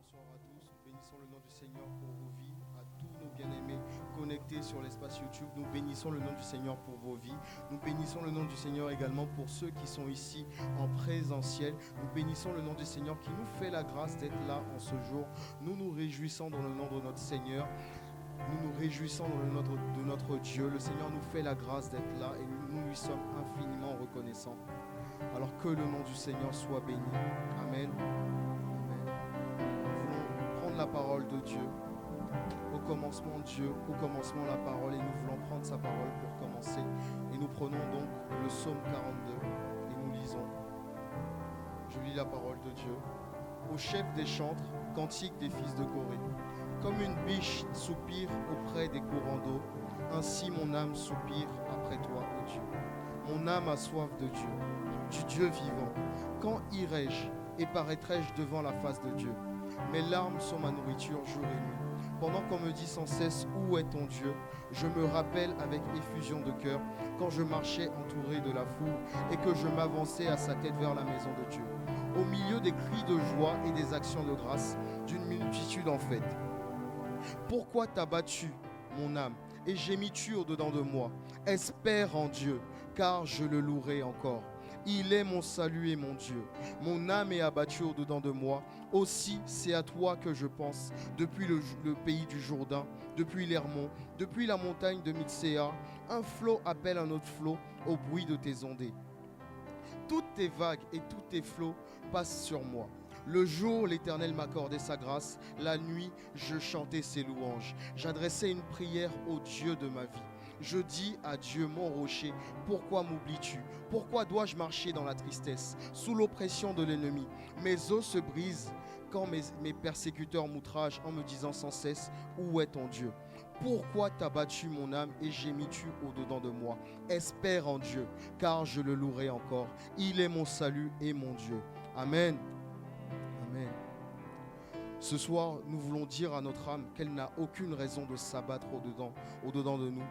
bonsoir à tous. Nous bénissons le nom du Seigneur pour vos vies, à tous nos bien-aimés connectés sur l'espace YouTube. Nous bénissons le nom du Seigneur pour vos vies. Nous bénissons le nom du Seigneur également pour ceux qui sont ici en présentiel. Nous bénissons le nom du Seigneur qui nous fait la grâce d'être là en ce jour. Nous nous réjouissons dans le nom de notre Seigneur. Nous nous réjouissons dans le nom de notre Dieu. Le Seigneur nous fait la grâce d'être là et nous lui sommes infiniment reconnaissants. Alors que le nom du Seigneur soit béni. Amen. La parole de Dieu. Au commencement Dieu, au commencement la parole, et nous voulons prendre sa parole pour commencer. Et nous prenons donc le psaume 42 et nous lisons. Je lis la parole de Dieu. Au chef des chantres, cantique des fils de Corée. Comme une biche soupire auprès des courants d'eau, ainsi mon âme soupire après toi, ô Dieu. Mon âme a soif de Dieu, du Dieu vivant. Quand irai-je et paraîtrai-je devant la face de Dieu? Mes larmes sont ma nourriture jour et nuit. Pendant qu'on me dit sans cesse où est ton Dieu, je me rappelle avec effusion de cœur quand je marchais entouré de la foule et que je m'avançais à sa tête vers la maison de Dieu. Au milieu des cris de joie et des actions de grâce, d'une multitude en fête. Pourquoi t'as battu, mon âme, et gémis-tu au-dedans de moi? Espère en Dieu, car je le louerai encore. Il est mon salut et mon Dieu. Mon âme est abattue au-dedans de moi. Aussi, c'est à toi que je pense. Depuis le pays du Jourdain, depuis l'Hermon, depuis la montagne de Mitsea, un flot appelle un autre flot au bruit de tes ondées. Toutes tes vagues et tous tes flots passent sur moi. Le jour, l'Éternel m'accordait sa grâce. La nuit, je chantais ses louanges. J'adressais une prière au Dieu de ma vie. Je dis à Dieu, mon rocher, pourquoi m'oublies-tu? Pourquoi dois-je marcher dans la tristesse, sous l'oppression de l'ennemi? Mes os se brisent quand mes persécuteurs m'outragent en me disant sans cesse, où est ton Dieu? Pourquoi t'as battu mon âme et gémis-tu au-dedans de moi? Espère en Dieu, car je le louerai encore. Il est mon salut et mon Dieu. Amen. Amen. Ce soir, nous voulons dire à notre âme qu'elle n'a aucune raison de s'abattre au-dedans de nous.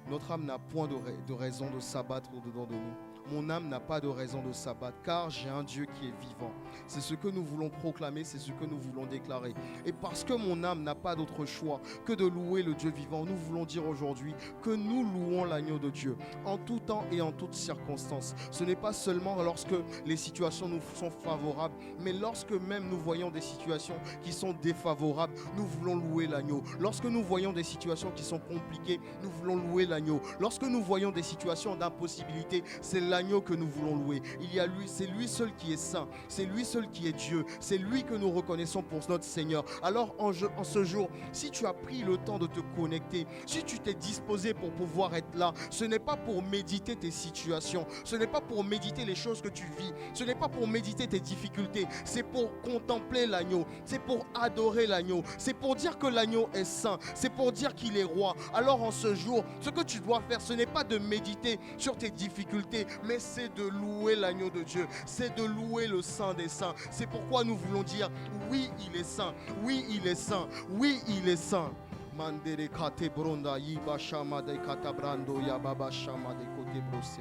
Notre âme n'a point de raison de s'abattre au-dedans de nous. Mon âme n'a pas de raison de s'abattre, car j'ai un Dieu qui est vivant. C'est ce que nous voulons proclamer, c'est ce que nous voulons déclarer. Et parce que mon âme n'a pas d'autre choix que de louer le Dieu vivant, nous voulons dire aujourd'hui que nous louons l'agneau de Dieu en tout temps et en toutes circonstances. Ce n'est pas seulement lorsque les situations nous sont favorables, mais lorsque même nous voyons des situations qui sont défavorables, nous voulons louer l'agneau. Lorsque nous voyons des situations qui sont compliquées, nous voulons louer l'agneau. Lorsque nous voyons des situations d'impossibilité, c'est l'agneau que nous voulons louer. Il y a lui, c'est lui seul qui est saint, c'est lui seul qui est Dieu, c'est lui que nous reconnaissons pour notre Seigneur. Alors en ce jour, si tu as pris le temps de te connecter, si tu t'es disposé pour pouvoir être là, ce n'est pas pour méditer tes situations, ce n'est pas pour méditer les choses que tu vis, ce n'est pas pour méditer tes difficultés, c'est pour contempler l'agneau, c'est pour adorer l'agneau, c'est pour dire que l'agneau est saint, c'est pour dire qu'il est roi. Alors en ce jour, ce que tu dois faire, ce n'est pas de méditer sur tes difficultés, mais c'est de louer l'agneau de Dieu, c'est de louer le Saint des Saints. C'est pourquoi nous voulons dire, oui, il est saint, oui, il est saint, oui, il est saint. Mandere kate bronda yiba shama de katabrando ya baba shama de kote brose.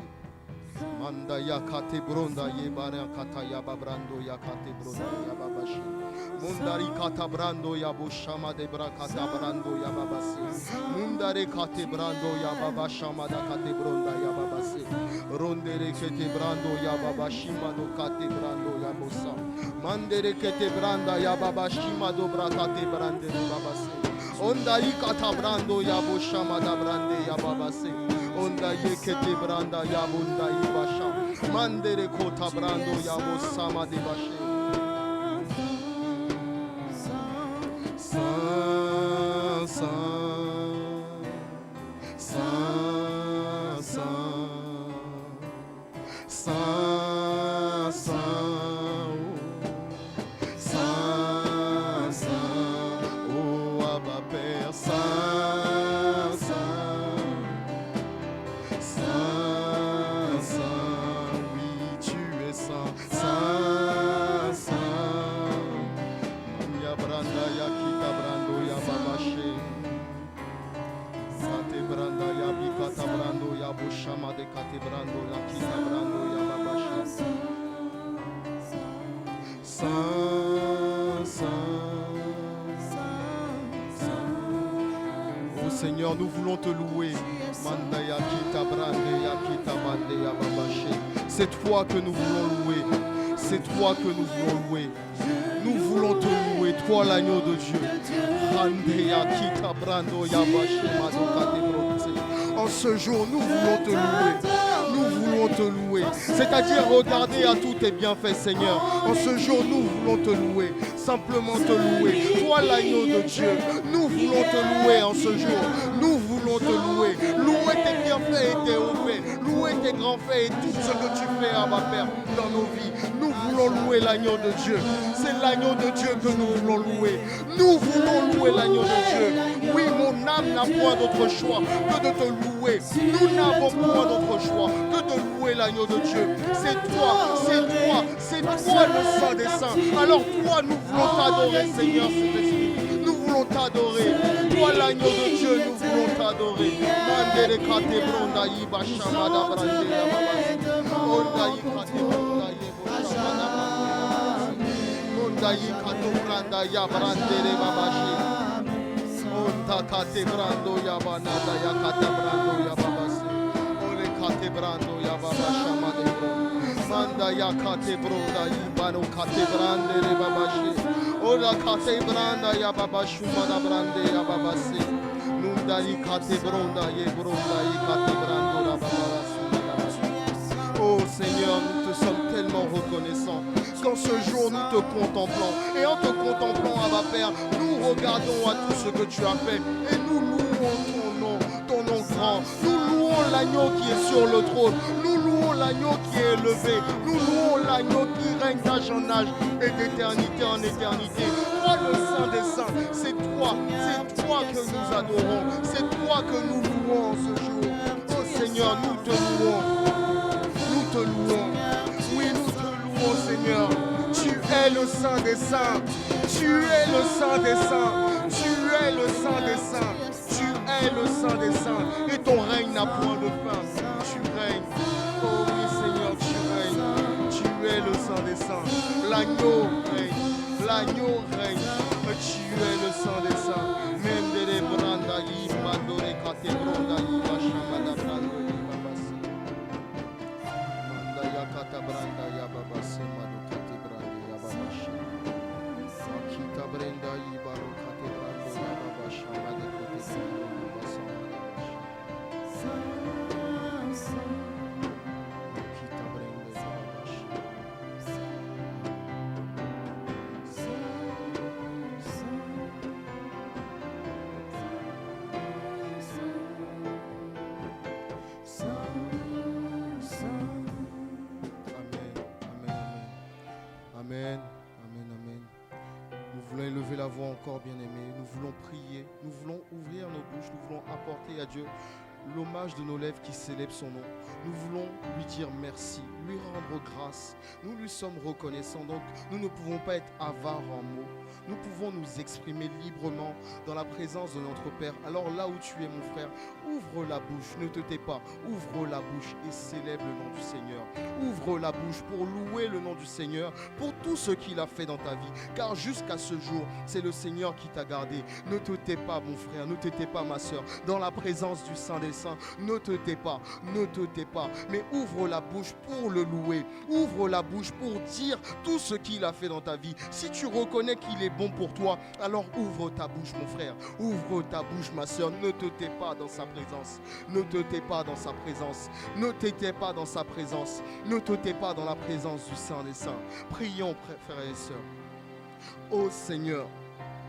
Manda ya kate bronda yebara kata ya babrando ya kate bronda ya babashi. Mundari kata brando ya bushama de brakata brando ya babase. Mundare kate brando ya baba shama da kate bronda ya babase. Rondere kete brando ya baba shima do kate brando ya bosa. Mandere kete branda ya baba shima do brakate brande babase. Onda ikata brando ya bushama da brande ya babase. Onda yekete branda ya bunda ibasha. Mandere kota brando ya bosama de bashe. Saint, Saint, Saint, Saint, Saint, Saint, Saint, oh Abba Père, Saint, Saint, Saint, Saint, oui tu es saint, Saint, Saint, ya branda ya kita brando ya babashe. Seigneur, nous voulons te louer. C'est toi que nous voulons louer. C'est toi que nous voulons louer. Nous voulons te louer, toi l'agneau de Dieu. En ce jour, nous voulons te louer. Nous voulons te louer. C'est-à-dire regarder à tous tes bienfaits, Seigneur. En ce jour, nous voulons te louer. Simplement te louer. Toi l'agneau de Dieu. Nous voulons te louer en ce jour. Nous voulons te louer. Louer tes bienfaits et tes hauts faits. Louer tes grands faits et tout ce que tu fais, Abba Père, dans nos vies. Nous voulons louer l'agneau de Dieu. C'est l'agneau de Dieu que nous voulons louer. Nous voulons louer l'agneau de Dieu. Oui, mon âme n'a point d'autre choix que de te louer. Nous n'avons point d'autre choix que de louer l'agneau de Dieu. C'est toi, c'est toi, c'est toi le Saint des Saints. Alors toi, nous voulons t'adorer, Seigneur Saint-Esprit. Nous voulons t'adorer. Toi l'agneau de Dieu, nous voulons t'adorer. Mandere kate bronda yiba shamada brande yababa. Onda yikate bronda yebo shamada brande. Onda yikato branda yabrande babashi. Onda kate brando yabanada yakate brando yababasi. Ole kate brando yababa shamade bro. Manda yakate bronda yibano kate brande babashi. Ola kate branda yababa shumada brande yababasi. Nunda yikate bronda ye bronda yikate brando yababasi. Oh Seigneur, nous te sommes tellement reconnaissants qu'en ce jour nous te contemplons. Et en te contemplant, Abba Père, nous regardons à tout ce que tu as fait et nous louons ton nom grand. Nous louons l'agneau qui est sur le trône. Nous louons l'agneau qui est élevé. Nous louons l'agneau qui règne d'âge en âge et d'éternité en éternité. Toi le Saint des Saints, c'est toi que nous adorons. C'est toi que nous louons en ce jour. Oh Seigneur, nous te louons. Nous te louons. Oui, nous te louons, Seigneur. Tu es le Saint des Saints. Tu es le Saint des Saints. Tu es le Saint des Saints. Tu es le Saint des Saints. Et ton règne n'a point de fin. Tu règnes. Oh oui, Seigneur, tu règnes. Tu es le Saint des Saints. L'agneau règne. L'agneau règne. Tu es le Saint des Saints. Mendele branda yi mandore kate branda yi bashamada branda yi babasi. Manda yakata branda ya babasi madu kate branda ya babashi. Akita branda yi baro kate branda ya babashamada kote branda ya basamada bashi. Akita branda ya babashi. Amen, amen, amen. Nous voulons élever la voix encore, bien-aimés. Nous voulons prier, nous voulons ouvrir nos bouches, nous voulons apporter à Dieu l'hommage de nos lèvres qui célèbrent son nom. Nous voulons lui dire merci, lui rendre grâce. Nous lui sommes reconnaissants, donc nous ne pouvons pas être avares en mots. Nous pouvons nous exprimer librement dans la présence de notre Père. Alors là où tu es, mon frère, ouvre la bouche, ne te tais pas. Ouvre la bouche et célèbre le nom du Seigneur. Ouvre la bouche pour louer le nom du Seigneur, pour tout ce qu'il a fait dans ta vie. Car jusqu'à ce jour, c'est le Seigneur qui t'a gardé. Ne te tais pas, mon frère, ne te tais pas, ma soeur. Dans la présence du Saint des Saints, ne te tais pas, ne te tais pas. Mais ouvre la bouche pour le louer. Ouvre la bouche pour dire tout ce qu'il a fait dans ta vie. Si tu reconnais qu'il est bon pour toi, alors ouvre ta bouche, mon frère. Ouvre ta bouche, ma soeur. Ne te tais pas dans sa présence. Ne te tais pas dans sa présence. Ne te tais pas dans sa présence. Ne te tais pas dans la présence du Saint des Saints. Prions, frères et sœurs. Ô Seigneur,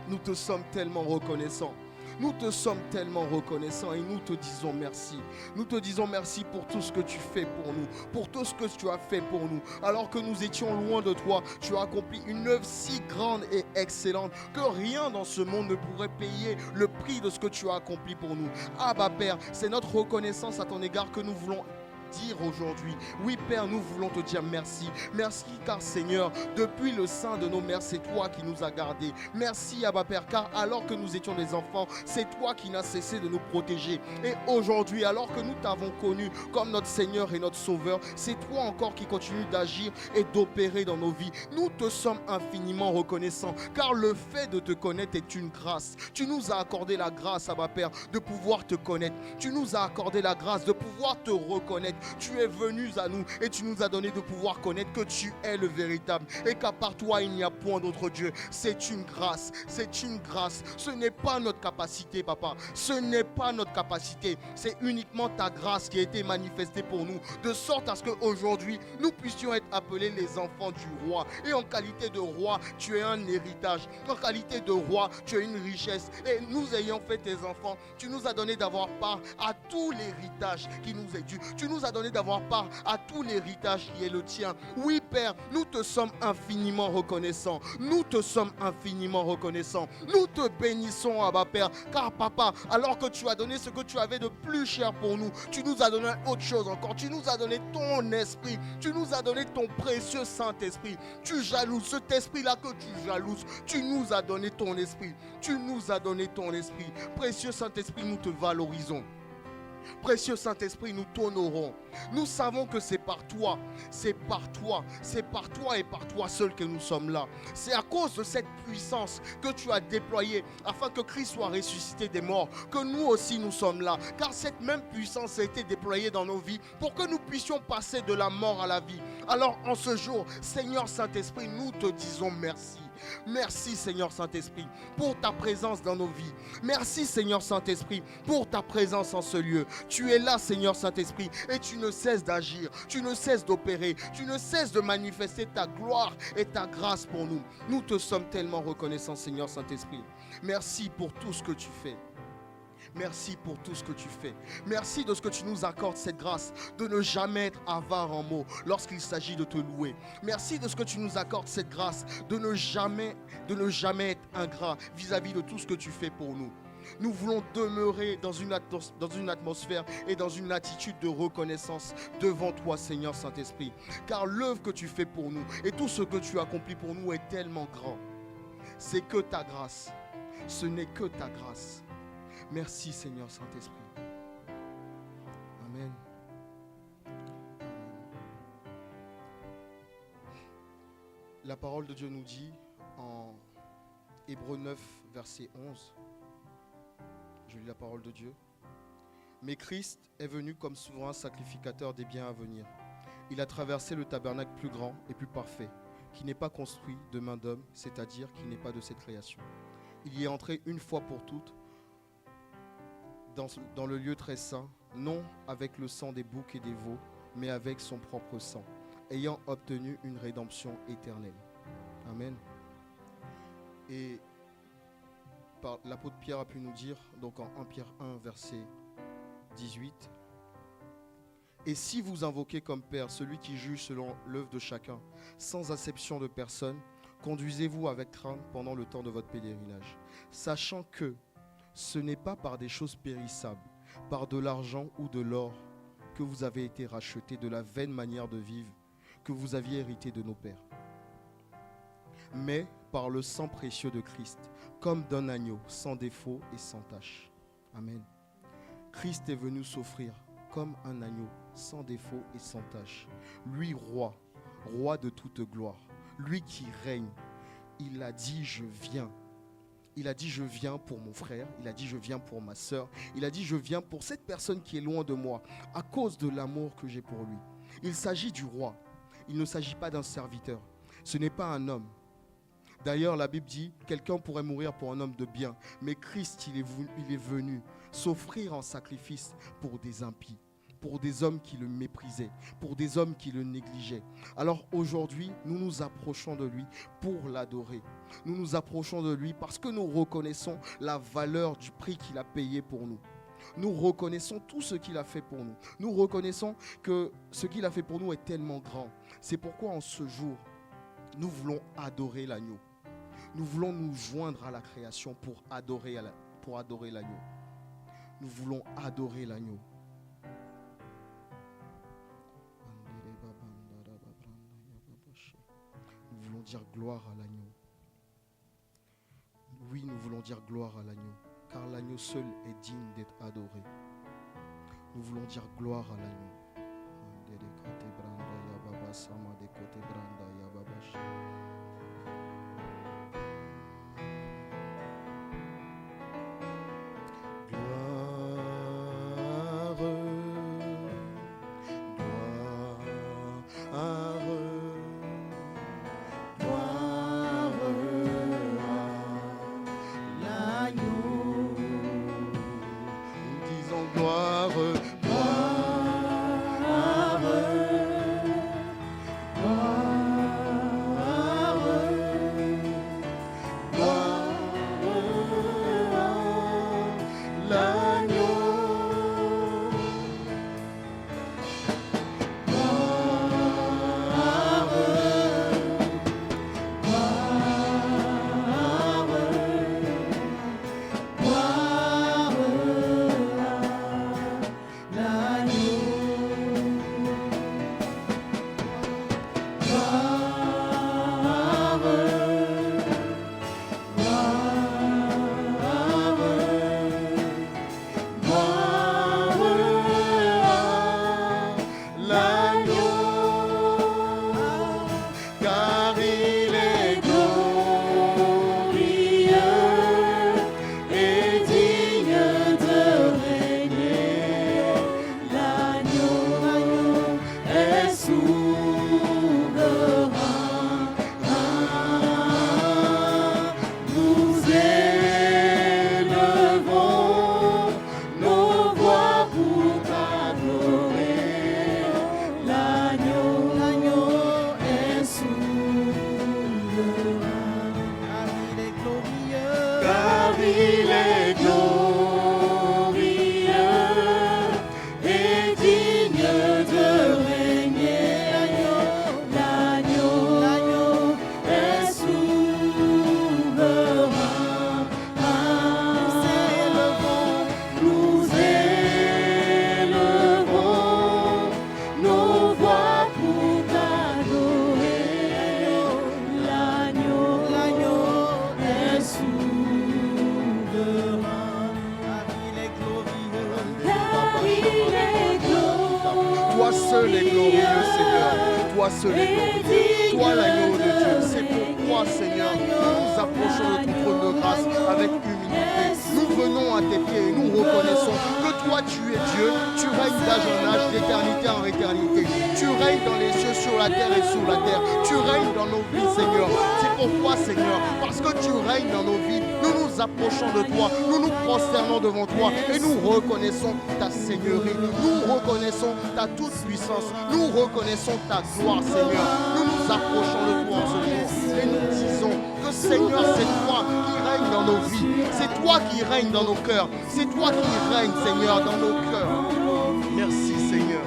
nous te sommes tellement reconnaissants. Nous te sommes tellement reconnaissants et nous te disons merci. Nous te disons merci pour tout ce que tu fais pour nous, pour tout ce que tu as fait pour nous. Alors que nous étions loin de toi, tu as accompli une œuvre si grande et excellente que rien dans ce monde ne pourrait payer le prix de ce que tu as accompli pour nous. Abba Père, c'est notre reconnaissance à ton égard que nous voulons dire aujourd'hui, oui Père, nous voulons te dire merci. Merci car Seigneur, depuis le sein de nos mères, c'est toi qui nous as gardés. Merci Abba Père, car alors que nous étions des enfants, c'est toi qui n'as cessé de nous protéger. Et aujourd'hui, alors que nous t'avons connu comme notre Seigneur et notre Sauveur, c'est toi encore qui continue d'agir et d'opérer dans nos vies. Nous te sommes infiniment reconnaissants, car le fait de te connaître est une grâce. Tu nous as accordé la grâce, Abba Père, de pouvoir te connaître. Tu nous as accordé la grâce de pouvoir te reconnaître. Tu es venu à nous et tu nous as donné de pouvoir connaître que tu es le véritable et qu'à part toi, il n'y a point d'autre Dieu. C'est une grâce, c'est une grâce. Ce n'est pas notre capacité, papa. Ce n'est pas notre capacité. C'est uniquement ta grâce qui a été manifestée pour nous, de sorte à ce qu'aujourd'hui, nous puissions être appelés les enfants du roi. Et en qualité de roi, tu es un héritage. En qualité de roi, tu as une richesse. Et nous ayant fait tes enfants, tu nous as donné d'avoir part à tout l'héritage qui nous est dû. Tu nous as donné d'avoir part à tout l'héritage qui est le tien. Oui, Père, nous te sommes infiniment reconnaissants. Nous te sommes infiniment reconnaissants. Nous te bénissons, Abba Père, car Papa, alors que tu as donné ce que tu avais de plus cher pour nous, tu nous as donné autre chose encore. Tu nous as donné ton esprit. Tu nous as donné ton précieux Saint-Esprit. Tu jalouses cet esprit-là que tu jalouses. Tu nous as donné ton esprit. Tu nous as donné ton esprit. Précieux Saint-Esprit, nous te valorisons. Précieux Saint-Esprit, nous t'honorons. Nous savons que c'est par toi et par toi seul que nous sommes là. C'est à cause de cette puissance que tu as déployée afin que Christ soit ressuscité des morts, que nous aussi nous sommes là. Car cette même puissance a été déployée dans nos vies pour que nous puissions passer de la mort à la vie. Alors en ce jour, Seigneur Saint-Esprit, nous te disons merci. Merci Seigneur Saint-Esprit pour ta présence dans nos vies. Merci Seigneur Saint-Esprit pour ta présence en ce lieu. Tu es là Seigneur Saint-Esprit et tu ne cesses d'agir, tu ne cesses d'opérer, tu ne cesses de manifester ta gloire et ta grâce pour nous. Nous te sommes tellement reconnaissants Seigneur Saint-Esprit. Merci pour tout ce que tu fais. Merci pour tout ce que tu fais. Merci de ce que tu nous accordes cette grâce de ne jamais être avare en mots lorsqu'il s'agit de te louer. Merci de ce que tu nous accordes cette grâce de ne jamais être ingrat vis-à-vis de tout ce que tu fais pour nous. Nous voulons demeurer dans une atmosphère et dans une attitude de reconnaissance devant toi, Seigneur Saint-Esprit. Car l'œuvre que tu fais pour nous et tout ce que tu accomplis pour nous est tellement grand. C'est que ta grâce. Ce n'est que ta grâce. Merci Seigneur Saint-Esprit. Amen. La parole de Dieu nous dit en Hébreux 9, verset 11. Je lis la parole de Dieu. Mais Christ est venu comme souverain sacrificateur des biens à venir. Il a traversé le tabernacle plus grand et plus parfait, qui n'est pas construit de main d'homme, c'est-à-dire qui n'est pas de cette création. Il y est entré une fois pour toutes dans le lieu très saint, non avec le sang des boucs et des veaux, mais avec son propre sang, ayant obtenu une rédemption éternelle. Amen. Et l'apôtre Pierre a pu nous dire, donc en 1 Pierre 1, verset 18, « Et si vous invoquez comme Père celui qui juge selon l'œuvre de chacun, sans acception de personne, conduisez-vous avec crainte pendant le temps de votre pèlerinage, sachant que ce n'est pas par des choses périssables, par de l'argent ou de l'or, que vous avez été rachetés de la vaine manière de vivre que vous aviez hérité de nos pères, mais par le sang précieux de Christ, comme d'un agneau, sans défaut et sans tache. » Amen. Christ est venu s'offrir comme un agneau, sans défaut et sans tache. Lui, roi, roi de toute gloire, lui qui règne. Il a dit, je viens. Il a dit, je viens pour mon frère. Il a dit, je viens pour ma soeur. Il a dit, je viens pour cette personne qui est loin de moi, à cause de l'amour que j'ai pour lui. Il s'agit du roi. Il ne s'agit pas d'un serviteur. Ce n'est pas un homme. D'ailleurs, la Bible dit, quelqu'un pourrait mourir pour un homme de bien. Mais Christ, il est venu s'offrir en sacrifice pour des impies, pour des hommes qui le méprisaient, pour des hommes qui le négligeaient. Alors aujourd'hui, nous nous approchons de lui pour l'adorer. Nous nous approchons de lui parce que nous reconnaissons la valeur du prix qu'il a payé pour nous. Nous reconnaissons tout ce qu'il a fait pour nous. Nous reconnaissons que ce qu'il a fait pour nous est tellement grand. C'est pourquoi en ce jour, nous voulons adorer l'agneau. Nous voulons nous joindre à la création pour adorer l'agneau. Nous voulons adorer l'agneau. dire gloire à l'agneau. Oui, nous voulons dire gloire à l'agneau, car l'agneau seul est digne d'être adoré. Nous voulons dire gloire à l'agneau. Ta gloire, Seigneur. Nous nous approchons de toi en ce jour et nous disons que Seigneur, c'est toi qui règnes dans nos vies, c'est toi qui règnes dans nos cœurs, c'est toi qui règnes, Seigneur, dans nos cœurs. Merci, Seigneur.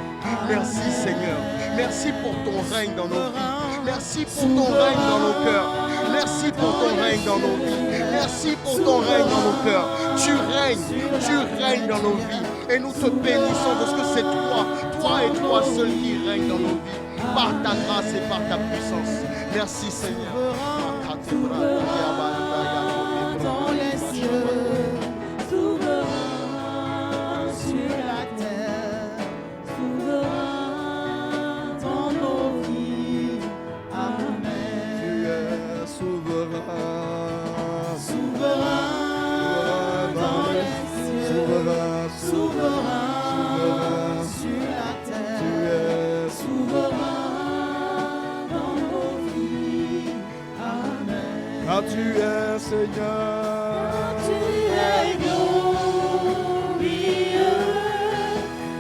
Merci, Seigneur. Merci pour ton règne dans nos vies. Merci pour ton règne dans nos cœurs. Merci pour ton règne dans nos vies. Merci pour ton règne dans nos cœurs. Tu règnes dans nos vies. Et nous te bénissons parce que c'est toi et toi seul qui règne dans nos vies. Par ta grâce et par ta puissance. Merci Seigneur. Dans les cieux, souverain sur la terre, souverain dans nos vies. Amen. Tu es souverain, souverain dans les cieux, souverain sur la terre. Tu es souverain dans nos vies. Amen. car tu es Seigneur. Tu es glorieux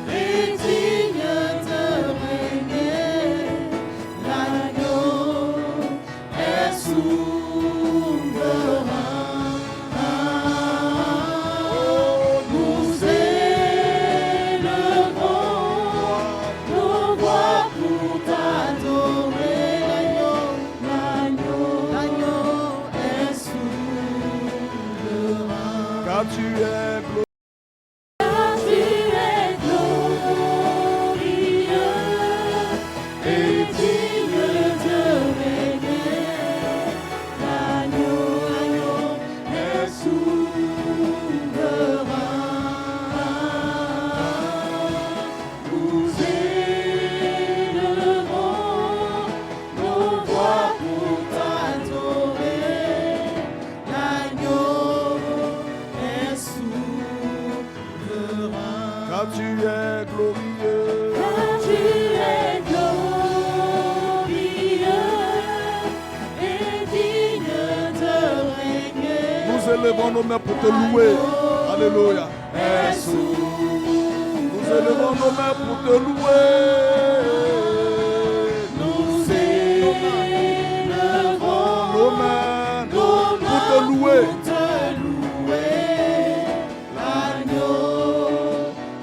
et digne de régner. L'agneau est souverain. Nous élevons nos voix pour t'adorer. L'agneau est souverain. Car tu élevons nos mains pour te louer. Alléluia. Nous élevons nos mains pour te louer. Nous élevons Nos mains pour te louer. L'agneau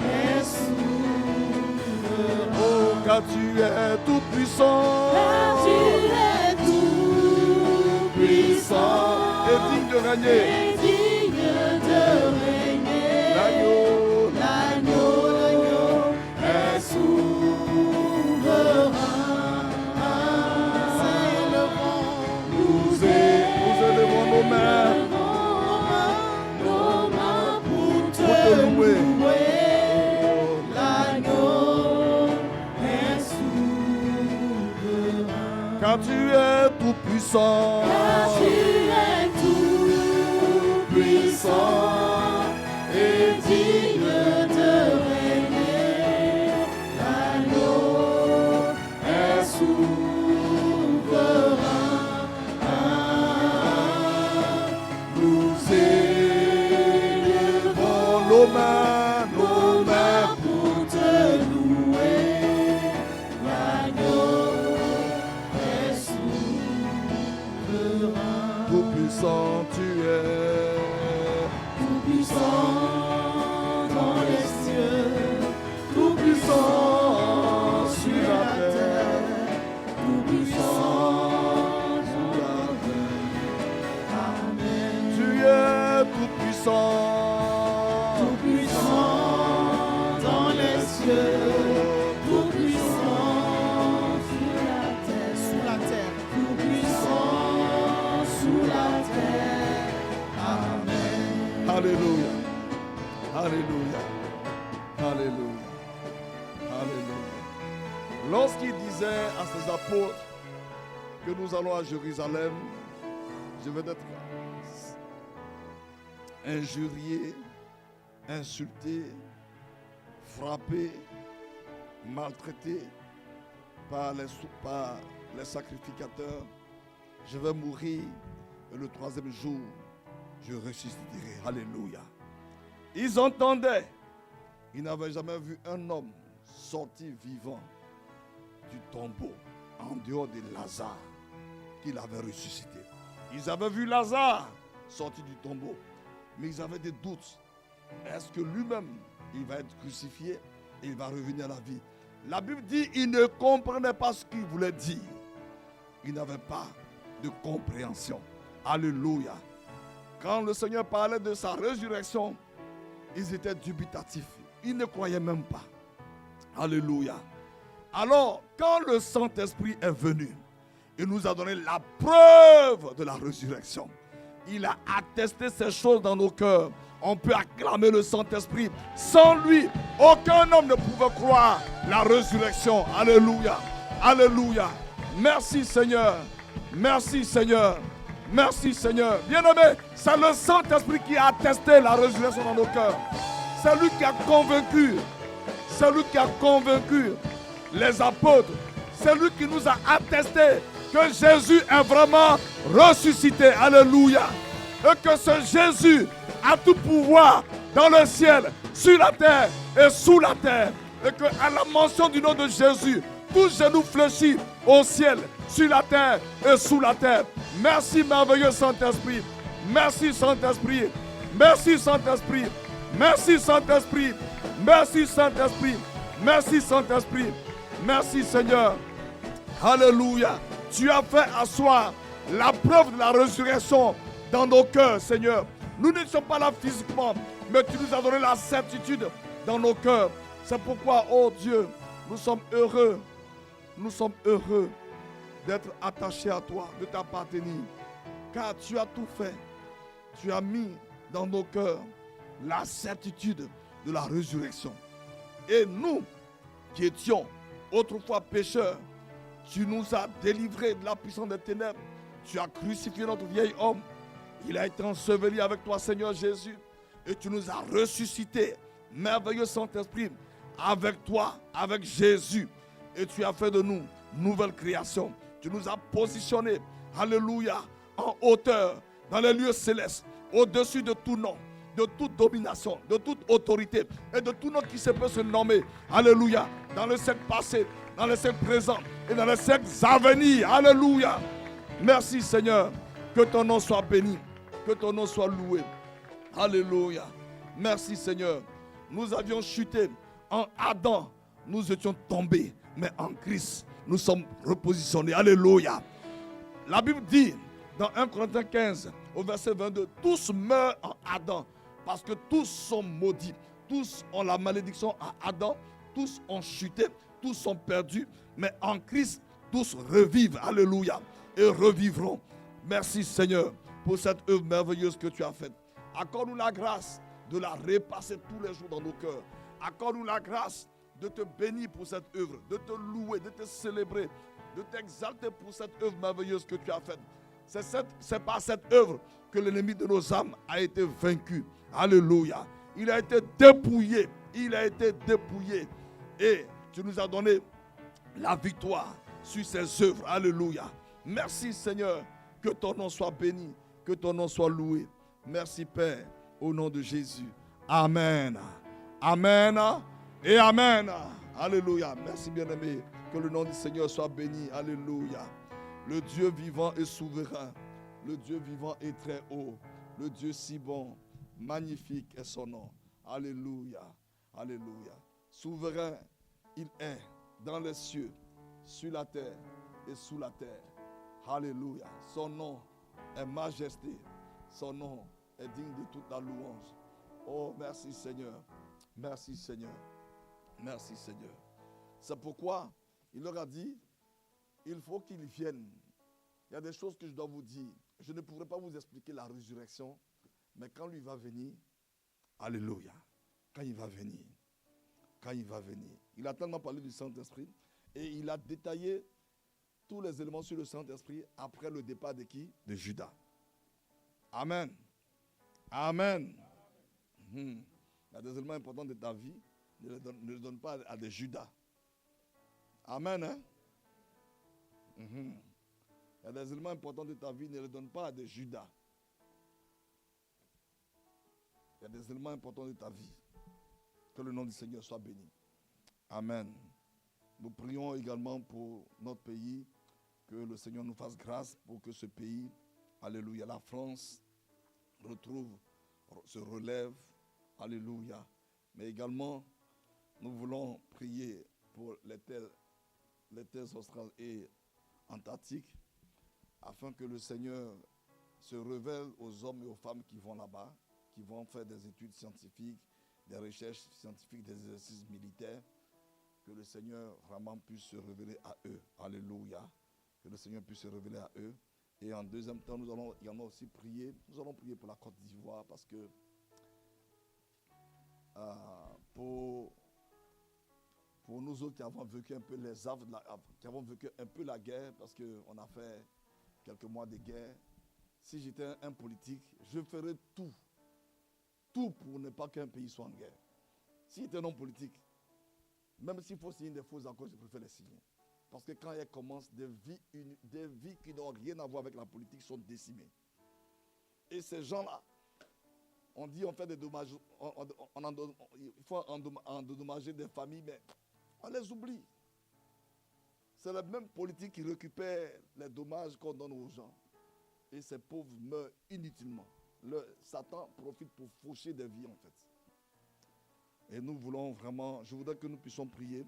est souverain. Oh, car tu es tout puissant. Car tu es tout puissant Et digne de régner. et digne de régner. L'agneau est souverain. Nous élevons nos mains Nos mains pour pour te te louer. louer. L'agneau est souverain. Car tu es tout puissant. Car tu es tout puissant et digne de régner. L'agneau est souverain. Nous élevons Nos mains pour te louer. L'agneau est souverain. tout puissant tu es. Tout puissant dans les cieux, tout puissant sur la terre, tout puissant sur la terre. Amen. Tu es tout puissant. Tout puissant dans les cieux, tout puissant sur la terre, tout puissant sous la terre. Amen. Alléluia. Alléluia. Alléluia. Alléluia. Lorsqu'il disait à ses apôtres que nous allons à Jérusalem, je vais être injurié, insulté, frappé, maltraité par les sacrificateurs. Je vais mourir et le troisième jour, je ressusciterai. Alléluia. Ils entendaient. Ils n'avaient jamais vu un homme sortir vivant du tombeau en dehors de Lazare qu'il avait ressuscité. Ils avaient vu Lazare sortir du tombeau, mais ils avaient des doutes. Est-ce que lui-même, il va être crucifié et il va revenir à la vie? La Bible dit qu'il ne comprenait pas ce qu'il voulait dire. Il n'avait pas de compréhension. Alléluia. Quand le Seigneur parlait de sa résurrection, ils étaient dubitatifs. Ils ne croyaient même pas. Alléluia. Alors, quand le Saint-Esprit est venu, il nous a donné la preuve de la résurrection. Il a attesté ces choses dans nos cœurs. On peut acclamer le Saint-Esprit. Sans lui, aucun homme ne pouvait croire la résurrection. Alléluia. Alléluia. Merci Seigneur. Merci Seigneur. Merci Seigneur. Bien-aimé, c'est le Saint-Esprit qui a attesté la résurrection dans nos cœurs. C'est lui qui a convaincu. C'est lui qui a convaincu les apôtres. C'est lui qui nous a attesté que Jésus est vraiment ressuscité. Alléluia. Et que ce Jésus a tout pouvoir dans le ciel, sur la terre et sous la terre. Et qu'à la mention du nom de Jésus, tout genou fléchit au ciel, sur la terre et sous la terre. Merci merveilleux Saint-Esprit. Merci Saint-Esprit. Merci Saint-Esprit. Merci Saint-Esprit. Merci Saint-Esprit. Merci Saint-Esprit. Merci Seigneur. Alléluia. Tu as fait asseoir la preuve de la résurrection dans nos cœurs, Seigneur. Nous n'étions pas là physiquement, mais tu nous as donné la certitude dans nos cœurs. C'est pourquoi, oh Dieu, nous sommes heureux. Nous sommes heureux d'être attachés à toi, de t'appartenir. Car tu as tout fait. Tu as mis dans nos cœurs la certitude de la résurrection. Et nous, qui étions autrefois pécheurs, tu nous as délivrés de la puissance des ténèbres. Tu as crucifié notre vieil homme. Il a été enseveli avec toi, Seigneur Jésus. Et tu nous as ressuscités, merveilleux Saint-Esprit, avec toi, avec Jésus. Et tu as fait de nous nouvelle création. Tu nous as positionnés, alléluia, en hauteur, dans les lieux célestes, au-dessus de tout nom, de toute domination, de toute autorité et de tout nom qui se peut se nommer. Alléluia. Dans le siècle passé, dans le siècle présent et dans les siècles à venir. Alléluia. Merci Seigneur. Que ton nom soit béni. Que ton nom soit loué. Alléluia. Merci Seigneur. Nous avions chuté en Adam. Nous étions tombés. Mais en Christ, nous sommes repositionnés. Alléluia. La Bible dit dans 1 Corinthiens 15 au verset 22, tous meurent en Adam parce que tous sont maudits. Tous ont la malédiction à Adam. Tous ont chuté. Tous sont perdus. Mais en Christ, tous revivent. Alléluia. Et revivront. Merci Seigneur pour cette œuvre merveilleuse que tu as faite. Accorde-nous la grâce de la repasser tous les jours dans nos cœurs. Accorde-nous la grâce de te bénir pour cette œuvre, de te louer, de te célébrer, de t'exalter pour cette œuvre merveilleuse que tu as faite. C'est par cette œuvre que l'ennemi de nos âmes a été vaincu. Alléluia. Il a été dépouillé. Il a été dépouillé. Et tu nous as donné la victoire sur ces œuvres. Alléluia. Merci Seigneur. Que ton nom soit béni. Que ton nom soit loué. Merci Père. Au nom de Jésus. Amen. Amen. Et Amen. Alléluia. Merci bien-aimé. Que le nom du Seigneur soit béni. Alléluia. Le Dieu vivant est souverain. Le Dieu vivant est très haut. Le Dieu si bon. Magnifique est son nom. Alléluia. Alléluia. Souverain, il est dans les cieux, sur la terre et sous la terre. Alléluia. Son nom est majesté. Son nom est digne de toute la louange. Oh, merci Seigneur. Merci Seigneur. Merci Seigneur. C'est pourquoi il leur a dit, il faut qu'il vienne. Il y a des choses que je dois vous dire. Je ne pourrai pas vous expliquer la résurrection, mais quand lui va venir, alléluia. Quand il va venir. Quand il va venir. Il a tellement parlé du Saint-Esprit et il a détaillé tous les éléments sur le Saint-Esprit après le départ de qui? De Judas. Amen. Amen. Il y a des éléments importants de ta vie, ne les donne pas à des Judas. Amen. Hein? Il y a des éléments importants de ta vie, ne les donne pas à des Judas. Il y a des éléments importants de ta vie. Que le nom du Seigneur soit béni. Amen. Nous prions également pour notre pays, que le Seigneur nous fasse grâce pour que ce pays, alléluia, la France, se relève, alléluia. Mais également, nous voulons prier pour les terres australes et antarctiques, afin que le Seigneur se révèle aux hommes et aux femmes qui vont là-bas, qui vont faire des études scientifiques, des recherches scientifiques, des exercices militaires, que le Seigneur vraiment puisse se révéler à eux. Alléluia. Que le Seigneur puisse se révéler à eux. Et en deuxième temps, nous allons également aussi prier. Nous allons prier pour la Côte d'Ivoire parce que pour nous autres qui avons vécu un peu les affres, qui avons vécu un peu la guerre, parce qu'on a fait quelques mois de guerre, si j'étais un politique, je ferais tout pour ne pas qu'un pays soit en guerre. Si j'étais non politique, même s'il faut signer des faux accords, je préfère les signer. Parce que quand elles commencent, des vies qui n'ont rien à voir avec la politique sont décimées. Et ces gens-là, on dit on fait des dommages, il faut endommager des familles, mais on les oublie. C'est la même politique qui récupère les dommages qu'on donne aux gens. Et ces pauvres meurent inutilement. Satan profite pour faucher des vies en fait. Et nous voulons vraiment, je voudrais que nous puissions prier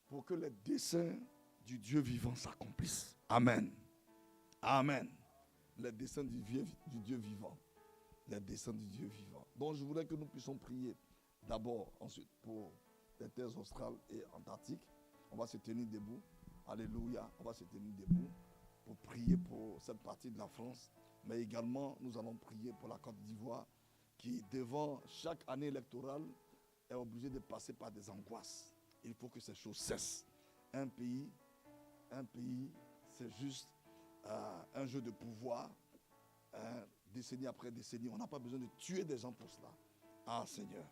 pour que les desseins du Dieu vivant s'accomplissent. Amen. Amen. Les desseins du Dieu vivant. Les desseins du Dieu vivant. Donc je voudrais que nous puissions prier d'abord, ensuite pour les terres australes et antarctiques. On va se tenir debout. Alléluia. On va se tenir debout pour prier pour cette partie de la France. Mais également, nous allons prier pour la Côte d'Ivoire qui, devant chaque année électorale, est obligée de passer par des angoisses. Il faut que ces choses cessent. Un pays, c'est juste un jeu de pouvoir, décennie après décennie. On n'a pas besoin de tuer des gens pour cela. Ah Seigneur,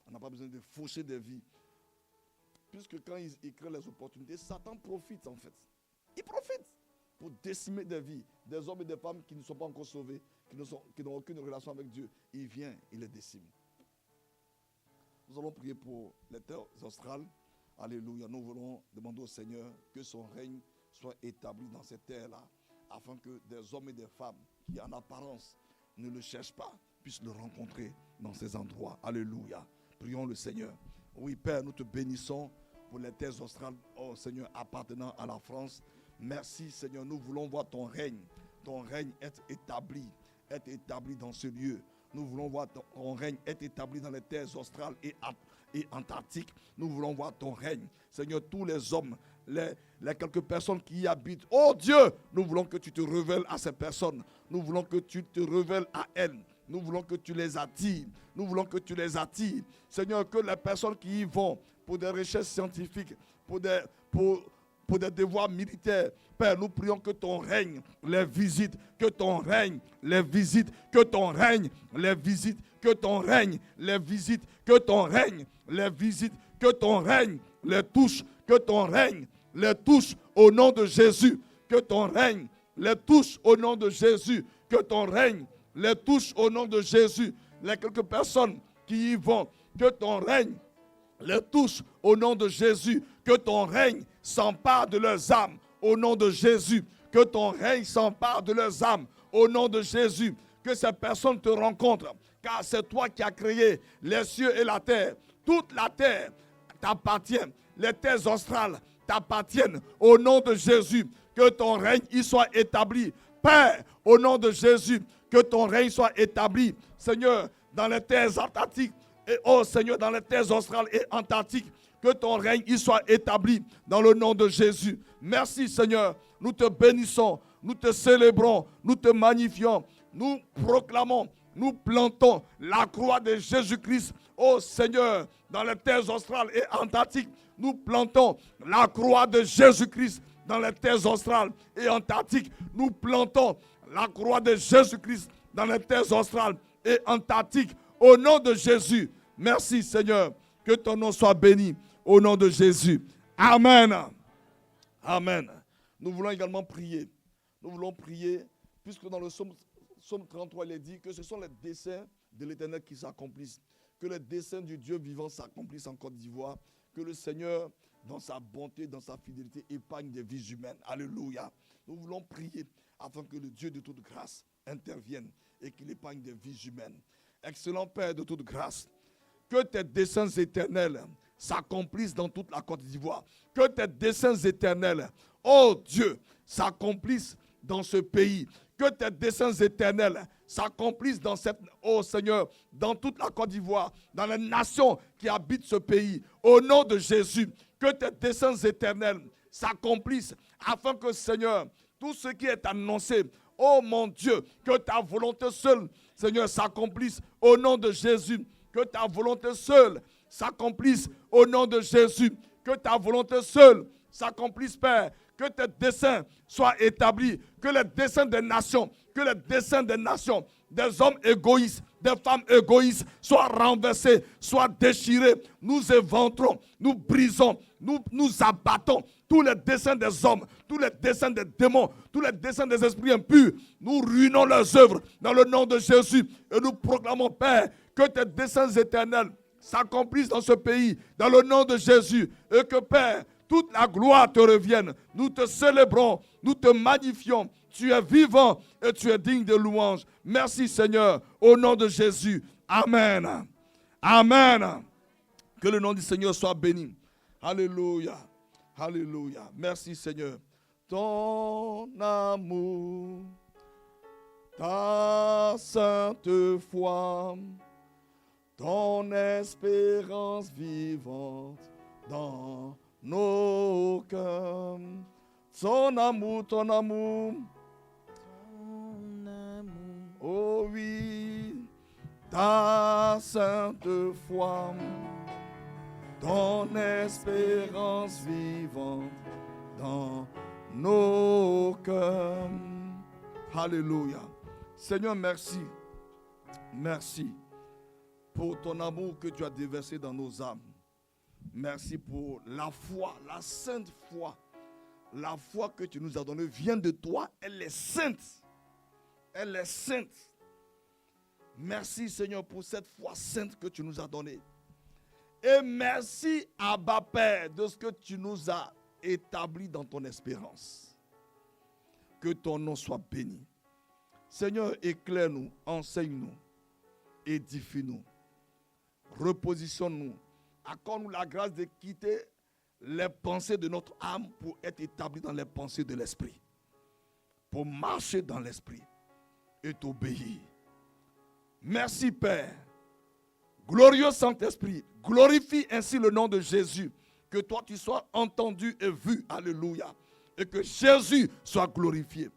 on n'a pas besoin de faucher des vies. Puisque quand ils créent les opportunités, Satan profite en fait. Il profite pour décimer des vies, des hommes et des femmes qui ne sont pas encore sauvés, qui n'ont aucune relation avec Dieu. Il vient, il les décime. Nous allons prier pour les terres australes. Alléluia. Nous voulons demander au Seigneur que son règne soit établi dans ces terres-là, afin que des hommes et des femmes qui en apparence ne le cherchent pas puissent le rencontrer dans ces endroits. Alléluia. Prions le Seigneur. Oui, Père, nous te bénissons pour les terres australes, oh Seigneur, appartenant à la France. Merci, Seigneur. Nous voulons voir ton règne être établi dans ce lieu. Nous voulons voir ton règne être établi dans les terres australes et antarctiques. Nous voulons voir ton règne. Seigneur, tous les hommes, les quelques personnes qui y habitent. Oh Dieu, nous voulons que tu te révèles à ces personnes. Nous voulons que tu te révèles à elles. Nous voulons que tu les attires. Nous voulons que tu les attires. Seigneur, que les personnes qui y vont pour des recherches scientifiques, pour des devoirs militaires, Père, nous prions que ton règne les visite, que ton règne les visite, que ton règne les visite, que ton règne les visite, que ton règne les visite, que ton règne les touche, que ton règne les touche au nom de Jésus, que ton règne les touche au nom de Jésus, que ton règne les touche au nom de Jésus. Les quelques personnes qui y vont, que ton règne les touche au nom de Jésus, que ton règne s'empare de leurs âmes au nom de Jésus, que ton règne s'empare de leurs âmes au nom de Jésus, que ces personnes te rencontrent, car c'est toi qui as créé les cieux et la terre. Toute la terre t'appartient, les terres australes t'appartiennent au nom de Jésus, que ton règne y soit établi. Père, au nom de Jésus, que ton règne soit établi, Seigneur, dans les terres antarctiques, et oh Seigneur, dans les terres australes et antarctiques, que ton règne y soit établi dans le nom de Jésus. Merci Seigneur, nous te bénissons, nous te célébrons, nous te magnifions, nous proclamons, nous plantons la croix de Jésus-Christ, oh Seigneur, dans les terres australes et antarctiques. Nous plantons la croix de Jésus-Christ dans les terres australes et antarctiques. Nous plantons la croix de Jésus-Christ dans les terres australes et antarctiques. Au nom de Jésus, merci Seigneur, que ton nom soit béni. Au nom de Jésus. Amen. Amen. Nous voulons également prier. Nous voulons prier, puisque dans le psaume 33, il est dit que ce sont les desseins de l'Éternel qui s'accomplissent. Que les desseins du Dieu vivant s'accomplissent en Côte d'Ivoire. Que le Seigneur, dans sa bonté, dans sa fidélité, épargne des vies humaines. Alléluia. Nous voulons prier afin que le Dieu de toute grâce intervienne et qu'il épargne des vies humaines. Excellent Père de toute grâce, que tes desseins éternels s'accomplissent dans toute la Côte d'Ivoire. Que tes desseins éternels, oh Dieu, s'accomplissent dans ce pays. Que tes desseins éternels s'accomplissent dans cette, oh Seigneur, dans toute la Côte d'Ivoire, dans les nations qui habitent ce pays. Au nom de Jésus, que tes desseins éternels s'accomplissent afin que, Seigneur, tout ce qui est annoncé, oh mon Dieu, que ta volonté seule, Seigneur, s'accomplisse au nom de Jésus. Que ta volonté seule s'accomplisse au nom de Jésus. Que ta volonté seule s'accomplisse, Père. Que tes desseins soient établis. Que les desseins des nations, des hommes égoïstes, des femmes égoïstes soient renversés, soient déchirés. Nous éventrons, nous brisons, nous abattons tous les desseins des hommes, tous les desseins des démons, tous les desseins des esprits impurs. Nous ruinons leurs œuvres dans le nom de Jésus. Et nous proclamons, Père, que tes desseins éternels s'accomplissent dans ce pays, dans le nom de Jésus. Et que, Père, toute la gloire te revienne. Nous te célébrons, nous te magnifions. Tu es vivant et tu es digne de louange. Merci Seigneur, au nom de Jésus. Amen. Amen. Que le nom du Seigneur soit béni. Alléluia. Alléluia. Merci Seigneur. Ton amour, ta sainte foi, ton espérance vivante dans nos cœurs. Ton amour, ton amour. Ton amour. Oh oui, ta sainte foi, ton espérance vivante dans nos cœurs. Alléluia. Seigneur, merci. Merci pour ton amour que tu as déversé dans nos âmes. Merci pour la foi, la sainte foi La foi que tu nous as donnée vient de toi. Elle est sainte. Elle est sainte. Merci Seigneur pour cette foi sainte que tu nous as donnée. Et merci Abba Père de ce que tu nous as établi dans ton espérance. Que ton nom soit béni. Seigneur, éclaire-nous, enseigne-nous, édifie-nous, repositionne-nous. Accorde-nous la grâce de quitter les pensées de notre âme pour être établis dans les pensées de l'esprit. Pour marcher dans l'esprit et t'obéir. Merci Père. Glorieux Saint-Esprit, glorifie ainsi le nom de Jésus. Que toi tu sois entendu et vu. Alléluia. Et que Jésus soit glorifié.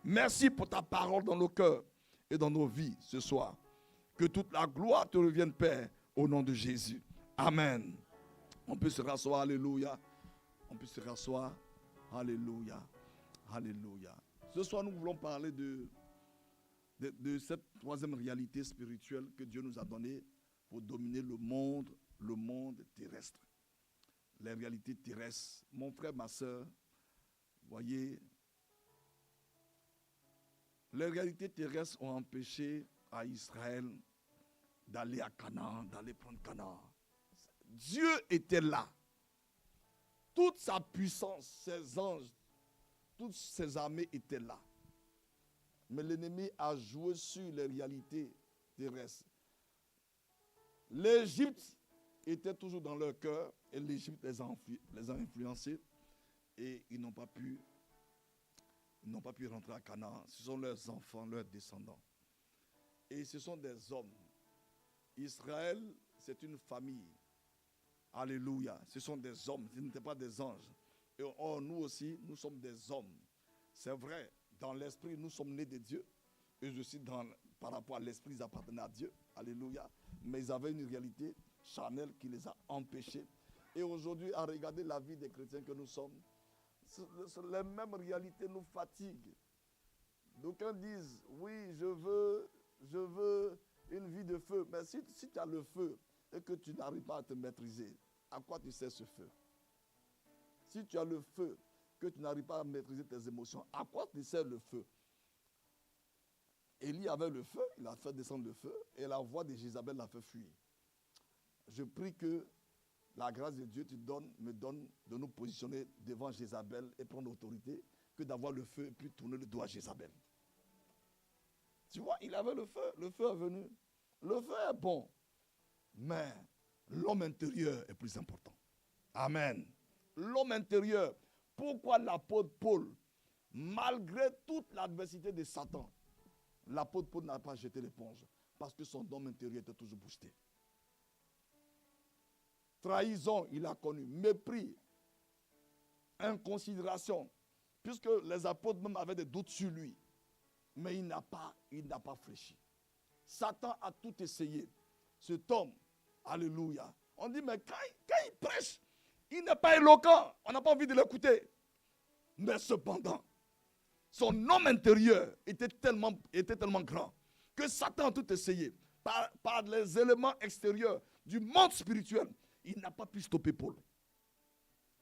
Merci pour ta parole dans nos cœurs et dans nos vies ce soir. Que toute la gloire te revienne, Père, au nom de Jésus. Amen. On peut se rasseoir, alléluia. On peut se rasseoir, alléluia. Alléluia. Ce soir, nous voulons parler de cette troisième réalité spirituelle que Dieu nous a donnée pour dominer le monde terrestre. Les réalités terrestres. Mon frère, ma soeur, voyez, les réalités terrestres ont empêché à Israël d'aller à Canaan, d'aller prendre Canaan. Dieu était là. Toute sa puissance, ses anges, toutes ses armées étaient là. Mais l'ennemi a joué sur les réalités terrestres. L'Égypte était toujours dans leur cœur et l'Égypte les a influencés et ils n'ont pas pu rentrer à Canaan. Ce sont leurs enfants, leurs descendants. Et ce sont des hommes. Israël, c'est une famille. Alléluia. Ce sont des hommes, ce n'étaient pas des anges. Et nous aussi, nous sommes des hommes. C'est vrai, dans l'esprit, nous sommes nés de Dieu. Et aussi, par rapport à l'esprit, ils appartenaient à Dieu. Alléluia. Mais ils avaient une réalité charnelle qui les a empêchés. Et aujourd'hui, à regarder la vie des chrétiens que nous sommes, les mêmes réalités nous fatiguent. D'aucuns disent, oui, je veux une vie de feu. Mais si tu as le feu et que tu n'arrives pas à te maîtriser, à quoi tu sers ce feu? Si tu as le feu, que tu n'arrives pas à maîtriser tes émotions, à quoi tu sers le feu? Élie avait le feu, il a fait descendre le feu, et la voix de Jézabel l'a fait fuir. Je prie que la grâce de Dieu me donne de nous positionner devant Jézabel et prendre l'autorité, que d'avoir le feu et puis tourner le dos à Jézabel. Tu vois, il avait le feu est venu. Le feu est bon, mais l'homme intérieur est plus important. Amen. L'homme intérieur. Pourquoi l'apôtre Paul, malgré toute l'adversité de Satan, l'apôtre Paul n'a pas jeté l'éponge? Parce que son homme intérieur était toujours boosté. Trahison, il a connu. Mépris, inconsidération. Puisque les apôtres même avaient des doutes sur lui. Mais il n'a pas fléchi. Satan a tout essayé. Cet homme, alléluia. On dit, mais quand il prêche, il n'est pas éloquent. On n'a pas envie de l'écouter. Mais cependant, son homme intérieur était tellement grand que Satan a tout essayé. Par les éléments extérieurs du monde spirituel, il n'a pas pu stopper Paul.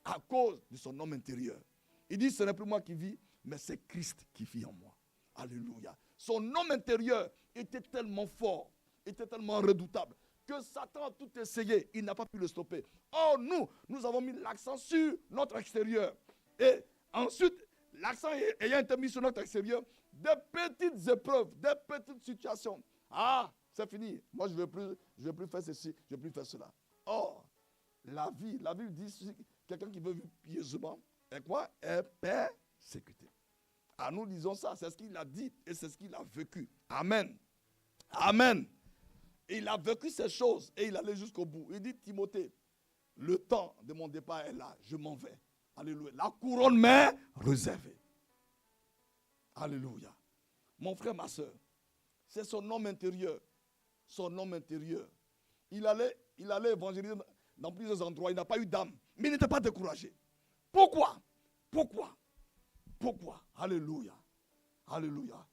À cause de son homme intérieur. Il dit, ce n'est plus moi qui vis, mais c'est Christ qui vit en moi. Alléluia. Son homme intérieur était tellement fort, était tellement redoutable, que Satan a tout essayé. Il n'a pas pu le stopper. Or, nous avons mis l'accent sur notre extérieur. Et ensuite, l'accent ayant été mis sur notre extérieur, des petites épreuves, des petites situations. Ah, c'est fini. Moi, je ne veux plus faire ceci, je ne veux plus faire cela. Or, la vie dit, quelqu'un qui veut vivre pieusement, est quoi? Est persécuté. Ah, nous disons ça, c'est ce qu'il a dit et c'est ce qu'il a vécu. Amen. Amen. Et il a vécu ces choses et il allait jusqu'au bout. Il dit, Timothée, le temps de mon départ est là, je m'en vais. Alléluia. La couronne m'est réservée. Alléluia. Mon frère, ma soeur, c'est son homme intérieur. Son homme intérieur. Il allait évangéliser dans plusieurs endroits. Il n'a pas eu d'âme. Mais il n'était pas découragé. Pourquoi? Alléluia. Alléluia.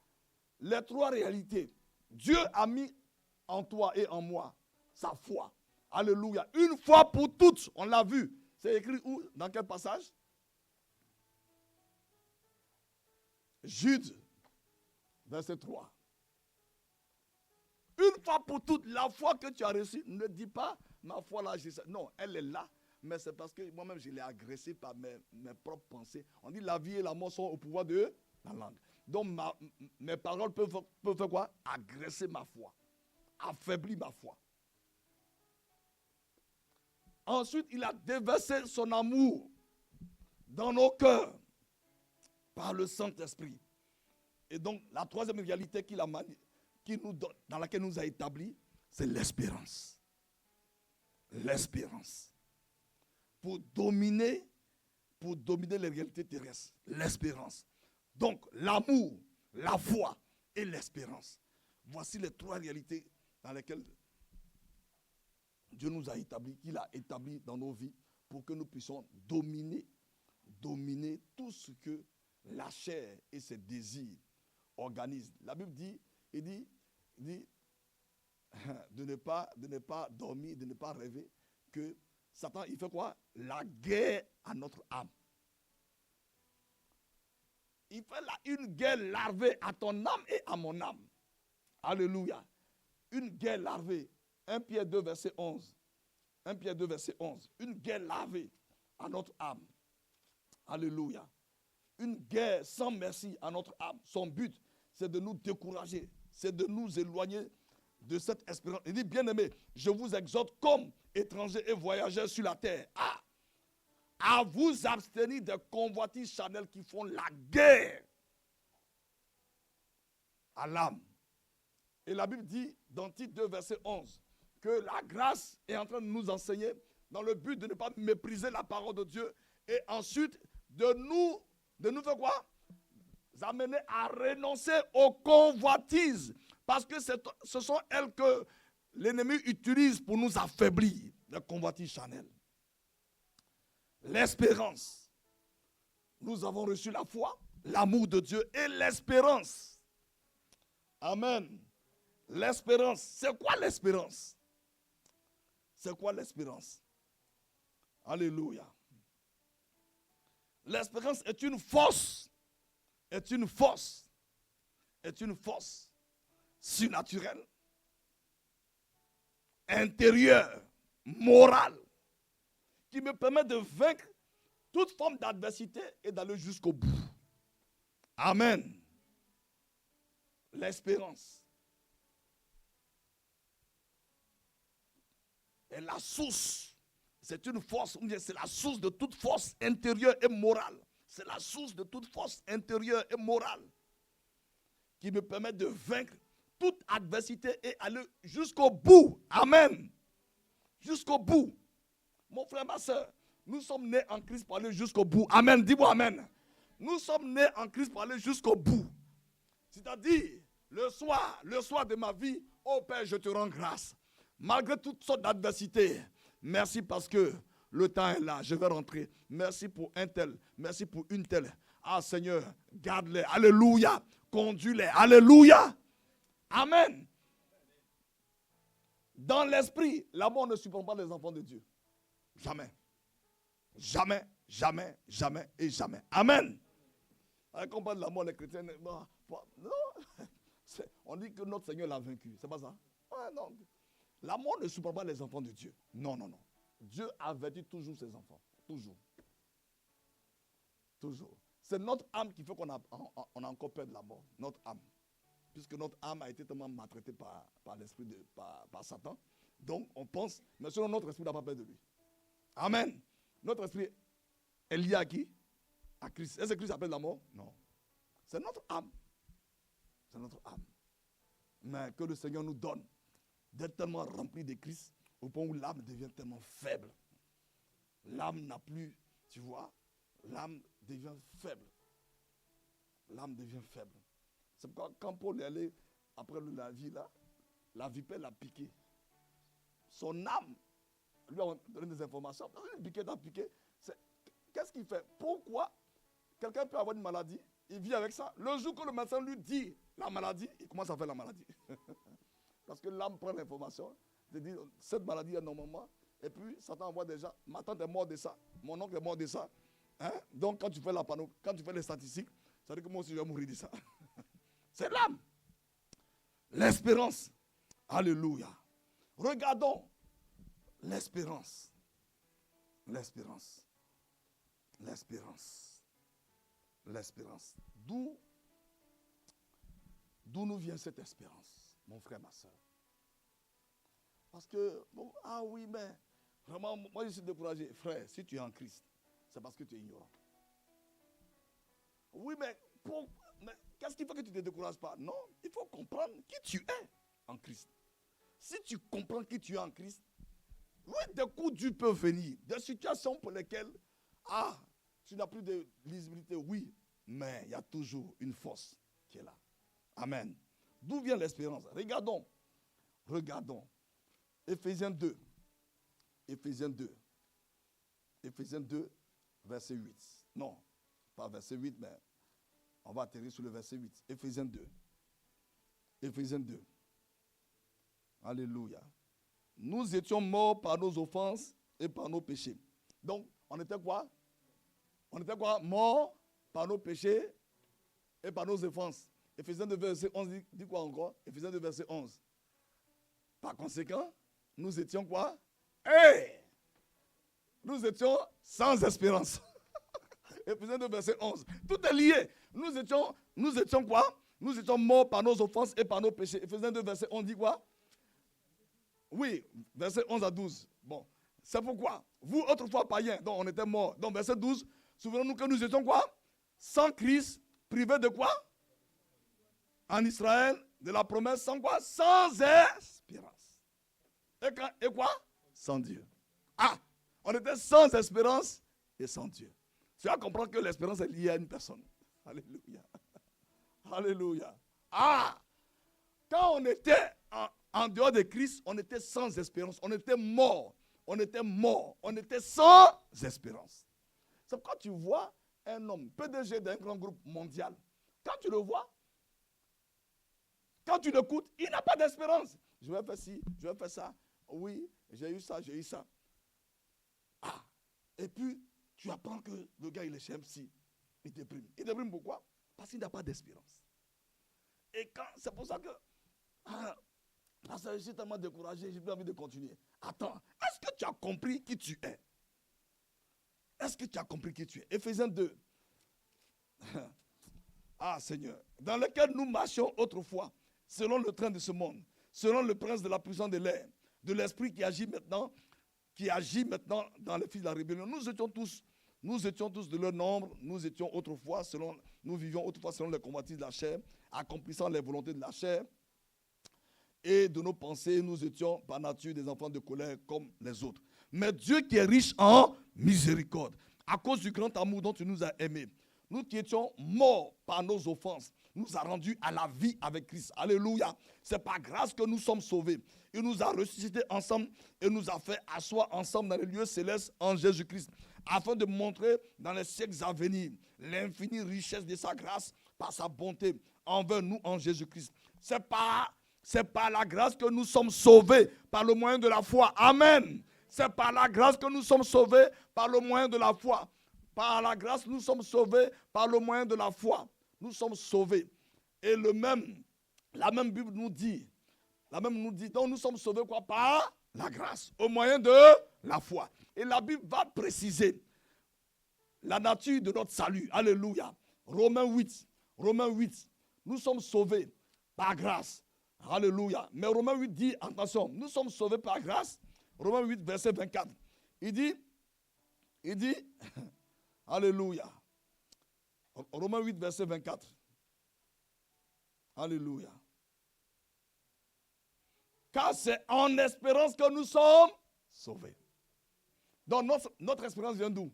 Les trois réalités. Dieu a mis en toi et en moi sa foi. Alléluia. Une fois pour toutes. On l'a vu. C'est écrit où? Dans quel passage? Jude, verset 3. Une fois pour toutes, la foi que tu as reçue, ne dis pas, ma foi là, non, elle est là, mais c'est parce que moi-même, je l'ai agressée par mes propres pensées. On dit la vie et la mort sont au pouvoir de la langue. Donc, mes paroles peuvent faire quoi? Agresser ma foi, affaiblir ma foi. Ensuite, il a déversé son amour dans nos cœurs par le Saint-Esprit. Et donc, la troisième réalité dans laquelle nous a établis, c'est l'espérance. L'espérance. Pour dominer les réalités terrestres. L'espérance. Donc, l'amour, la foi et l'espérance. Voici les trois réalités dans lesquelles Dieu nous a établis, qu'il a établi dans nos vies pour que nous puissions dominer tout ce que la chair et ses désirs organisent. La Bible dit de ne pas dormir, de ne pas rêver, que Satan, il fait quoi? La guerre à notre âme. Il fait une guerre larvée à ton âme et à mon âme. Alléluia. Une guerre larvée. 1 Pierre 2, verset 11. 1 Pierre 2, verset 11. Une guerre larvée à notre âme. Alléluia. Une guerre sans merci à notre âme. Son but, c'est de nous décourager. C'est de nous éloigner de cette espérance. Il dit, bien-aimés, je vous exhorte comme étrangers et voyageurs sur la terre à vous abstenir des convoitises charnelles qui font la guerre à l'âme. Et la Bible dit, dans Tite 2, verset 11, que la grâce est en train de nous enseigner dans le but de ne pas mépriser la parole de Dieu et ensuite de nous faire quoi? Amener à renoncer aux convoitises. Parce que ce sont elles que l'ennemi utilise pour nous affaiblir, les convoitises charnelles. L'espérance. Nous avons reçu la foi, l'amour de Dieu et l'espérance. Amen. L'espérance. C'est quoi l'espérance? C'est quoi l'espérance? Alléluia. L'espérance est une force. Est une force surnaturelle, intérieure, morale, qui me permet de vaincre toute forme d'adversité et d'aller jusqu'au bout. Amen. L'espérance est la source. C'est une force, c'est la source de toute force intérieure et morale. C'est la source de toute force intérieure et morale qui me permet de vaincre toute adversité et aller jusqu'au bout. Amen. Jusqu'au bout. Mon frère, ma soeur, nous sommes nés en Christ pour aller jusqu'au bout. Amen. Dis-moi amen. Nous sommes nés en Christ pour aller jusqu'au bout. C'est-à-dire, le soir de ma vie, oh Père, je te rends grâce. Malgré toutes sortes d'adversités, merci parce que le temps est là, je vais rentrer. Merci pour un tel, merci pour une telle. Ah Seigneur, garde-les, alléluia, conduis-les, alléluia. Amen. Dans l'esprit, la mort ne supporte pas les enfants de Dieu. Jamais. Jamais, jamais, jamais et jamais. Amen. Quand on parle de la mort, les chrétiens, non. On dit que notre Seigneur l'a vaincu. C'est pas ça? Ah, non. La mort ne supporte pas les enfants de Dieu. Non, non, non. Dieu avertit toujours ses enfants. Toujours. Toujours. C'est notre âme qui fait qu'on a encore peur de la mort. Notre âme. Puisque notre âme a été tellement maltraitée par l'esprit, par Satan. Donc, on pense, mais sinon notre esprit n'a pas peur de lui. Amen. Notre esprit est lié à qui? À Christ. Est-ce que Christ appelle la mort? Non. C'est notre âme. C'est notre âme. Mais que le Seigneur nous donne d'être tellement rempli de Christ au point où l'âme devient tellement faible. L'âme n'a plus, tu vois, l'âme devient faible. L'âme devient faible. C'est pourquoi quand Paul est allé après la vie là, la vipère l'a piqué. Son âme lui a donné des informations. Une piquette a piqué. Qu'est-ce qu'il fait? Pourquoi quelqu'un peut avoir une maladie, il vit avec ça. Le jour que le médecin lui dit la maladie, il commence à faire la maladie. Parce que l'âme prend l'information, il dit cette maladie est normalement, et puis Satan envoie déjà, ma tante est morte de ça, mon oncle est mort de ça. Hein? Donc quand tu fais la panneau, quand tu fais les statistiques, Ça veut dire que moi aussi je vais mourir de ça. C'est l'âme. L'espérance. Alléluia. Regardons l'espérance. L'espérance. L'espérance. L'espérance. D'où nous vient cette espérance, mon frère, ma soeur? Parce que, bon, ah oui, mais vraiment, moi je suis découragé. Frère, si tu es en Christ, c'est parce que tu es ignorant. Oui, mais qu'est-ce qui fait que tu ne te décourages pas? Non, il faut comprendre qui tu es en Christ. Si tu comprends qui tu es en Christ, oui, des coups durs peuvent venir. Des situations pour lesquelles, tu n'as plus de lisibilité, oui, mais il y a toujours une force qui est là. Amen. D'où vient l'espérance? Regardons. Éphésiens 2. Éphésiens 2, verset 8. Non, pas verset 8, mais on va atterrir sur le verset 8. Éphésiens 2. Alléluia. Nous étions morts par nos offenses et par nos péchés. Donc, on était quoi? Morts par nos péchés et par nos offenses. Éphésiens 2, verset 11 dit quoi encore? Éphésiens 2, verset 11. Par conséquent, nous étions quoi? Nous étions sans espérance. Éphésiens 2, verset 11. Tout est lié. Nous étions quoi? Nous étions morts par nos offenses et par nos péchés. Éphésiens 2, verset 11 dit quoi? Oui, verset 11 à 12. Bon, c'est pourquoi, vous, autrefois païens, dont on était morts. Donc, verset 12, souvenons-nous que nous étions quoi? Sans Christ, privés de quoi? En Israël, de la promesse, sans quoi? Sans espérance. Et quoi? Sans Dieu. On était sans espérance et sans Dieu. Tu vas comprendre que l'espérance est liée à une personne. Alléluia. Alléluia. Quand on était en dehors de Christ, on était sans espérance. On était mort. On était sans espérance. C'est pourquoi tu vois un homme, PDG d'un grand groupe mondial. Quand tu le vois, quand tu l'écoutes, il n'a pas d'espérance. Je vais faire ci, je vais faire ça. Oui, j'ai eu ça. Et puis, tu apprends que le gars, il est chez MC. Il déprime. Il déprime pourquoi? Parce qu'il n'a pas d'espérance. Et c'est pour ça que, parce que je suis tellement découragé, j'ai plus envie de continuer. Attends, est-ce que tu as compris qui tu es? Éphésiens 2. Seigneur. Dans lequel nous marchions autrefois, selon le train de ce monde, selon le prince de la puissance de l'air, de l'esprit qui agit maintenant dans les fils de la rébellion. Nous étions tous de leur nombre, nous vivions autrefois selon les convoitises de la chair, accomplissant les volontés de la chair. Et de nos pensées, nous étions par nature des enfants de colère comme les autres. Mais Dieu qui est riche en miséricorde, à cause du grand amour dont tu nous as aimés, nous qui étions morts par nos offenses, nous a rendus à la vie avec Christ. Alléluia. C'est par grâce que nous sommes sauvés. Il nous a ressuscités ensemble et nous a fait asseoir ensemble dans les lieux célestes en Jésus-Christ, afin de montrer dans les siècles à venir l'infinie richesse de sa grâce par sa bonté envers nous en Jésus-Christ. C'est par la grâce que nous sommes sauvés par le moyen de la foi. Amen. C'est par la grâce que nous sommes sauvés par le moyen de la foi. Par la grâce, nous sommes sauvés par le moyen de la foi. Nous sommes sauvés. Et la même Bible nous dit, donc nous sommes sauvés quoi? Par la grâce, au moyen de la foi. Et la Bible va préciser la nature de notre salut. Alléluia. Romains 8. Nous sommes sauvés par grâce. Alléluia. Mais Romains 8 dit, attention, nous sommes sauvés par grâce. Romains 8, verset 24. Il dit, alléluia. Romains 8, verset 24. Alléluia. Car c'est en espérance que nous sommes sauvés. Donc notre espérance vient d'où?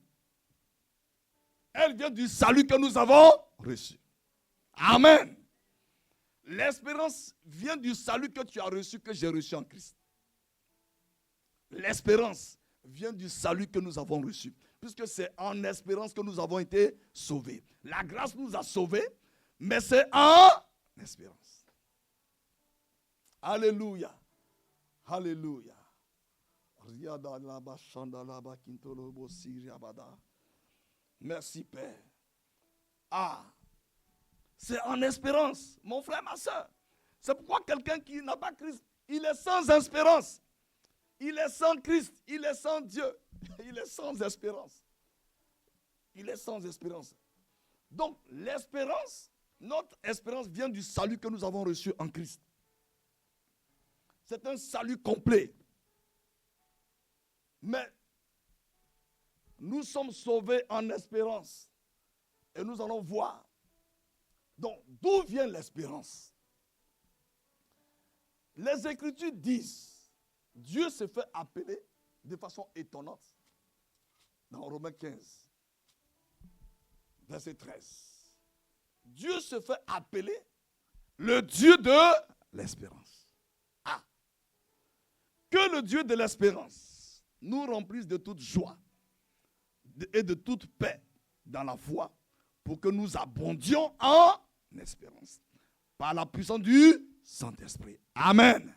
Elle vient du salut que nous avons reçu. Amen. L'espérance vient du salut que tu as reçu, que j'ai reçu en Christ. L'espérance vient du salut que nous avons reçu. Puisque c'est en espérance que nous avons été sauvés. La grâce nous a sauvés, mais c'est en espérance. Alléluia. Alléluia. Merci Père. c'est en espérance. Mon frère, ma soeur. C'est pourquoi quelqu'un qui n'a pas Christ, il est sans espérance. Il est sans Christ, il est sans Dieu. Il est sans espérance. Il est sans espérance. Donc, l'espérance, notre espérance vient du salut que nous avons reçu en Christ. C'est un salut complet. Mais nous sommes sauvés en espérance. Et nous allons voir. Donc, d'où vient l'espérance? Les Écritures disent, Dieu se fait appeler de façon étonnante. Dans Romains 15, verset 13. Dieu se fait appeler le Dieu de l'espérance. Ah! Que le Dieu de l'espérance nous remplisse de toute joie et de toute paix dans la foi pour que nous abondions en espérance par la puissance du Saint-Esprit. Amen.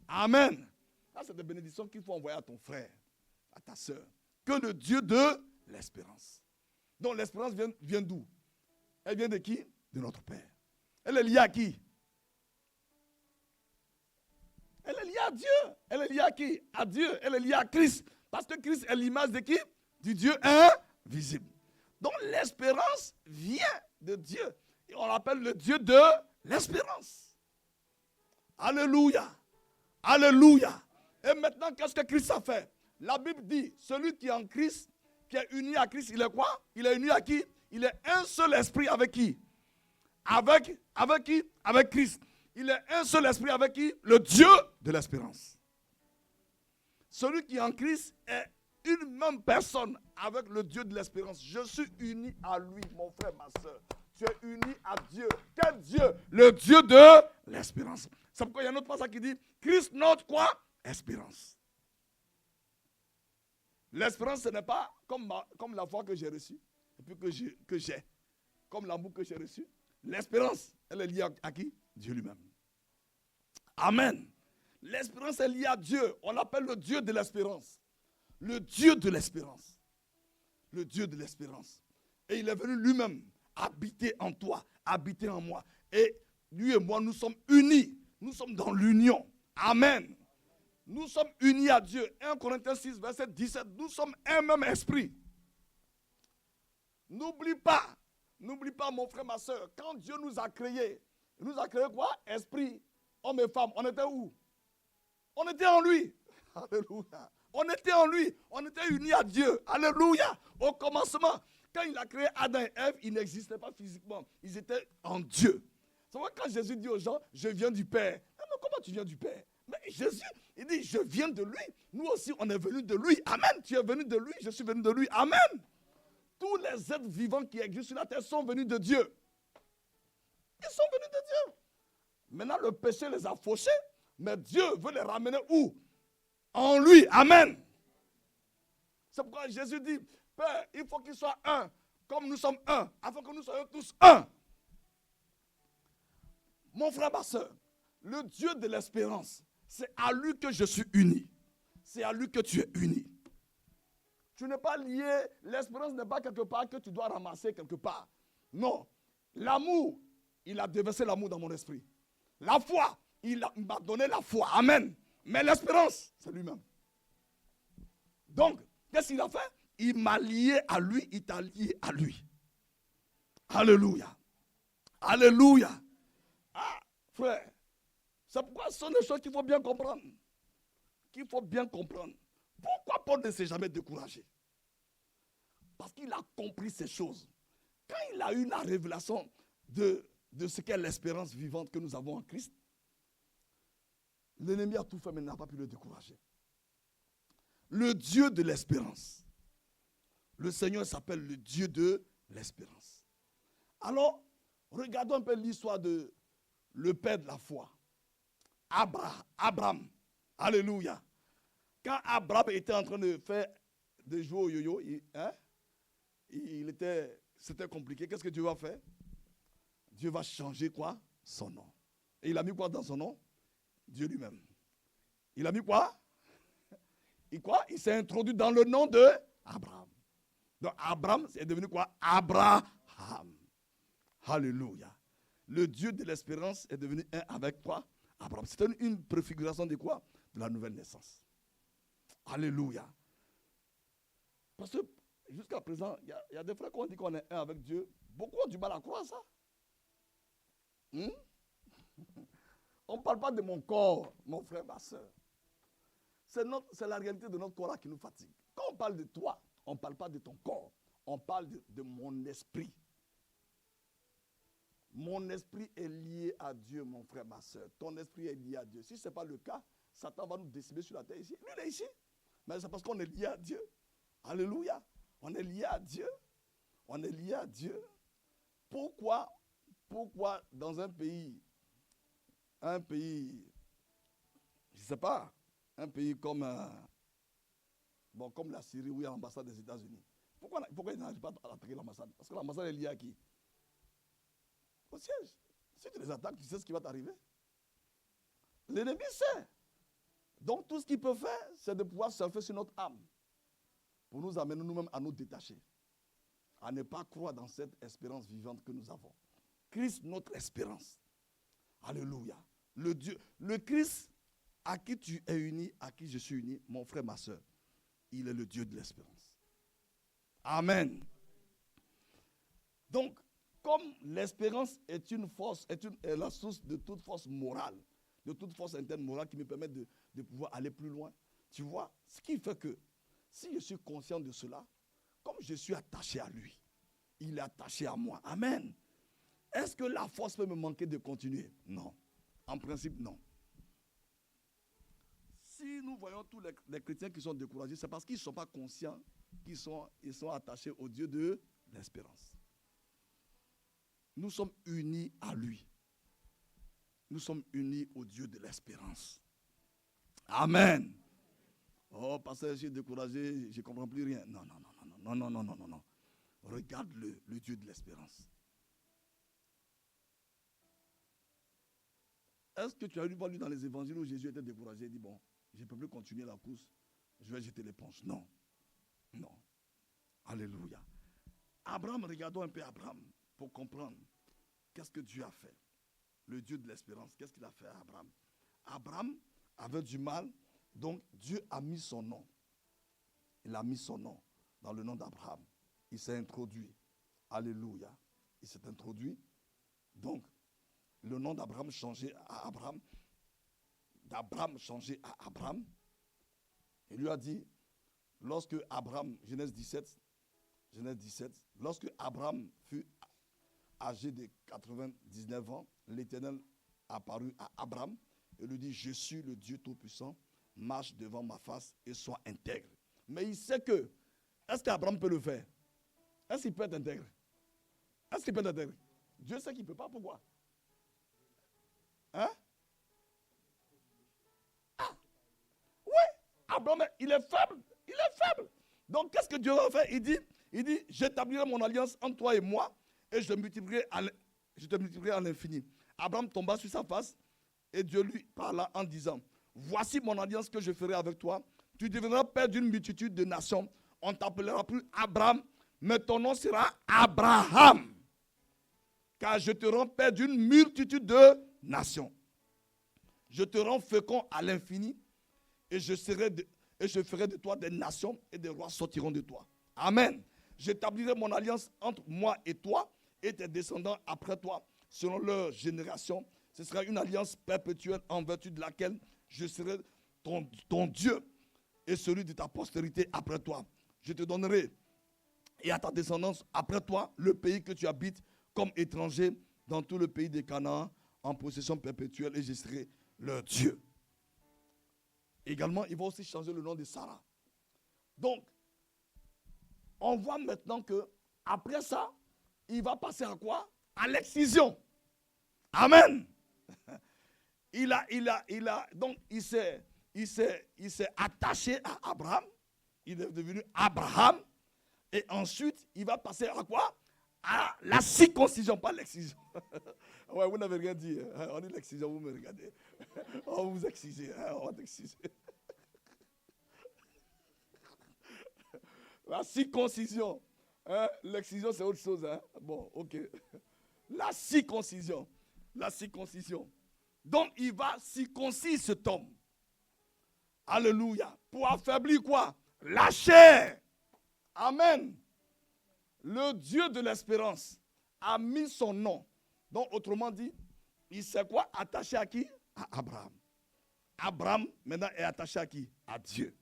Amen. Ça, c'est des bénédictions qu'il faut envoyer à ton frère, à ta soeur. Que le Dieu de l'espérance. Donc l'espérance vient d'où? Elle vient de qui? De notre Père. Elle est liée à qui? Elle est liée à Dieu. Elle est liée à qui? À Dieu. Elle est liée à Christ. Parce que Christ est l'image de qui? Du Dieu invisible. Donc l'espérance vient de Dieu. Et on l'appelle le Dieu de l'espérance. Alléluia. Alléluia. Et maintenant, qu'est-ce que Christ a fait? La Bible dit, celui qui est en Christ, qui est uni à Christ, il est quoi? Il est uni à qui? Il est un seul esprit avec qui? Avec qui? Avec Christ. Il est un seul esprit avec qui? Le Dieu de l'espérance. Celui qui est en Christ est une même personne avec le Dieu de l'espérance. Je suis uni à lui, mon frère, ma soeur. Tu es uni à Dieu. Quel Dieu? Le Dieu de l'espérance. C'est pourquoi il y a un autre passage qui dit, Christ notre quoi? Espérance. L'espérance, ce n'est pas comme la foi que j'ai reçue, et puis que j'ai, comme l'amour que j'ai reçu. L'espérance, elle est liée à qui? Dieu lui-même. Amen. L'espérance est liée à Dieu. On l'appelle le Dieu de l'espérance. Le Dieu de l'espérance. Le Dieu de l'espérance. Et il est venu lui-même habiter en toi, habiter en moi. Et lui et moi, nous sommes unis. Nous sommes dans l'union. Amen. Nous sommes unis à Dieu. 1 Corinthiens 6, verset 17. Nous sommes un même esprit. N'oublie pas, mon frère, ma soeur, quand Dieu nous a créé quoi? Esprit, homme et femme. On était où? On était en lui. Alléluia. On était en lui. On était unis à Dieu. Alléluia. Au commencement, quand il a créé Adam et Ève, ils n'existaient pas physiquement. Ils étaient en Dieu. C'est vrai quand Jésus dit aux gens, je viens du Père. Mais comment tu viens du Père? Mais Jésus, il dit, je viens de lui. Nous aussi, on est venus de lui. Amen. Tu es venu de lui, je suis venu de lui. Amen. Tous les êtres vivants qui existent sur la terre sont venus de Dieu. Ils sont venus de Dieu. Maintenant, le péché les a fauchés, mais Dieu veut les ramener où? En lui. Amen. C'est pourquoi Jésus dit, Père, il faut qu'ils soient un, comme nous sommes un, afin que nous soyons tous un. Mon frère, ma soeur, le Dieu de l'espérance, c'est à lui que je suis uni. C'est à lui que tu es uni. Tu n'es pas lié, l'espérance n'est pas quelque part que tu dois ramasser quelque part. Non. L'amour, il a déversé l'amour dans mon esprit. La foi, il m'a donné la foi. Amen. Mais l'espérance, c'est lui-même. Donc, qu'est-ce qu'il a fait? Il m'a lié à lui, il t'a lié à lui. Alléluia. Alléluia. Ah, frère, c'est pourquoi ce sont des choses qu'il faut bien comprendre. Qu'il faut bien comprendre. Pourquoi Paul ne s'est jamais découragé? Parce qu'il a compris ces choses. Quand il a eu la révélation de ce qu'est l'espérance vivante que nous avons en Christ, l'ennemi a tout fait mais n'a pas pu le décourager. Le Dieu de l'espérance. Le Seigneur s'appelle le Dieu de l'espérance. Alors, regardons un peu l'histoire de le père de la foi. Abraham. Alléluia. Quand Abraham était en train de jouer au yo-yo, c'était compliqué. Qu'est-ce que Dieu va faire? Dieu va changer quoi? Son nom. Et il a mis quoi dans son nom? Dieu lui-même. Il a mis quoi? Il s'est introduit dans le nom de Abraham. Donc Abraham, c'est devenu quoi? Abraham. Alléluia. Le Dieu de l'espérance est devenu un avec toi, Abraham. C'était une préfiguration de quoi? De la nouvelle naissance. Alléluia. Parce que jusqu'à présent, il y a des frères qui ont dit qu'on est un avec Dieu. Beaucoup ont du mal à croire ça. On ne parle pas de mon corps, mon frère, ma soeur. C'est la réalité de notre corps là qui nous fatigue. Quand on parle de toi, on ne parle pas de ton corps. On parle de mon esprit. Mon esprit est lié à Dieu, mon frère, ma soeur. Ton esprit est lié à Dieu. Si ce n'est pas le cas, Satan va nous décimer sur la terre ici. Lui, il est ici. Mais c'est parce qu'on est lié à Dieu. Alléluia. On est lié à Dieu. On est lié à Dieu. Pourquoi dans un pays, je ne sais pas, un pays comme la Syrie où il y a l'ambassade des États-Unis. Pourquoi ils n'arrivent pas à attaquer l'ambassade? Parce que l'ambassade est liée à qui? Au siège. Si tu les attaques, tu sais ce qui va t'arriver. L'ennemi sait. Donc tout ce qu'il peut faire, c'est de pouvoir surfer sur notre âme. Pour nous amener nous-mêmes à nous détacher. À ne pas croire dans cette espérance vivante que nous avons. Christ, notre espérance. Alléluia. Le Christ à qui tu es uni, à qui je suis uni, mon frère, ma soeur, il est le Dieu de l'espérance. Amen. Donc, comme l'espérance est une force, est la source de toute force morale, de toute force interne morale qui me permet de pouvoir aller plus loin, tu vois, ce qui fait que si je suis conscient de cela, comme je suis attaché à lui, il est attaché à moi. Amen. Est-ce que la force peut me manquer de continuer? Non. En principe, non. Si nous voyons tous les chrétiens qui sont découragés, c'est parce qu'ils ne sont pas conscients qu'ils sont attachés au Dieu de l'espérance. Nous sommes unis à lui. Nous sommes unis au Dieu de l'espérance. Amen. Oh, pasteur, je suis découragé, je ne comprends plus rien. Non. Regarde le Dieu de l'espérance. Est-ce que tu as lu dans les évangiles où Jésus était découragé et dit, bon, je ne peux plus continuer la course, je vais jeter l'éponge? Non. Alléluia. Abraham, regardons un peu Abraham pour comprendre qu'est-ce que Dieu a fait. Le Dieu de l'espérance, qu'est-ce qu'il a fait à Abraham? Abraham avait du mal, donc Dieu a mis son nom. Il a mis son nom dans le nom d'Abraham. Il s'est introduit. Alléluia. Il s'est introduit. Donc, le nom d'Abraham changeait à Abraham. D'Abraham changeait à Abraham. Il lui a dit, lorsque Abraham, Genèse 17, lorsque Abraham fut âgé de 99 ans, l'Éternel apparut à Abraham et lui dit, je suis le Dieu Tout-Puissant, marche devant ma face et sois intègre. Mais il sait que, est-ce qu'Abraham peut le faire? Est-ce qu'il peut être intègre? Dieu sait qu'il ne peut pas, pourquoi? Hein? Oui, Abraham, il est faible. Donc, qu'est-ce que Dieu va faire? Il dit, j'établirai mon alliance entre toi et moi et je te multiplierai à l'infini. Abraham tomba sur sa face et Dieu lui parla en disant, voici mon alliance que je ferai avec toi. Tu deviendras père d'une multitude de nations. On ne t'appellera plus Abraham, mais ton nom sera Abraham. Car je te rends père d'une multitude de nations. Je te rends fécond à l'infini et je ferai de toi des nations et des rois sortiront de toi. Amen. J'établirai mon alliance entre moi et toi et tes descendants après toi, selon leur génération. Ce sera une alliance perpétuelle en vertu de laquelle je serai ton Dieu et celui de ta postérité après toi. Je te donnerai et à ta descendance après toi le pays que tu habites comme étranger dans tout le pays des Canaan en possession perpétuelle et je serai leur Dieu. Également, il va aussi changer le nom de Sarah. Donc, on voit maintenant que après ça, il va passer à quoi? À l'excision. Amen. Donc, il s'est attaché à Abraham. Il est devenu Abraham. Et ensuite, il va passer à quoi? À la circoncision, pas l'excision. Ouais, vous n'avez rien dit. Hein? On dit l'excision, vous me regardez. On vous excise, hein? On va t'exciser. La circoncision. Hein? L'excision, c'est autre chose. Hein? Bon, ok. La circoncision. La circoncision. Donc, il va circoncire cet homme. Alléluia. Pour affaiblir quoi? La chair. Amen. Le Dieu de l'espérance a mis son nom. Donc, autrement dit, il s'est quoi? Attaché à qui? À Abraham. Abraham, maintenant, est attaché à qui? À Dieu.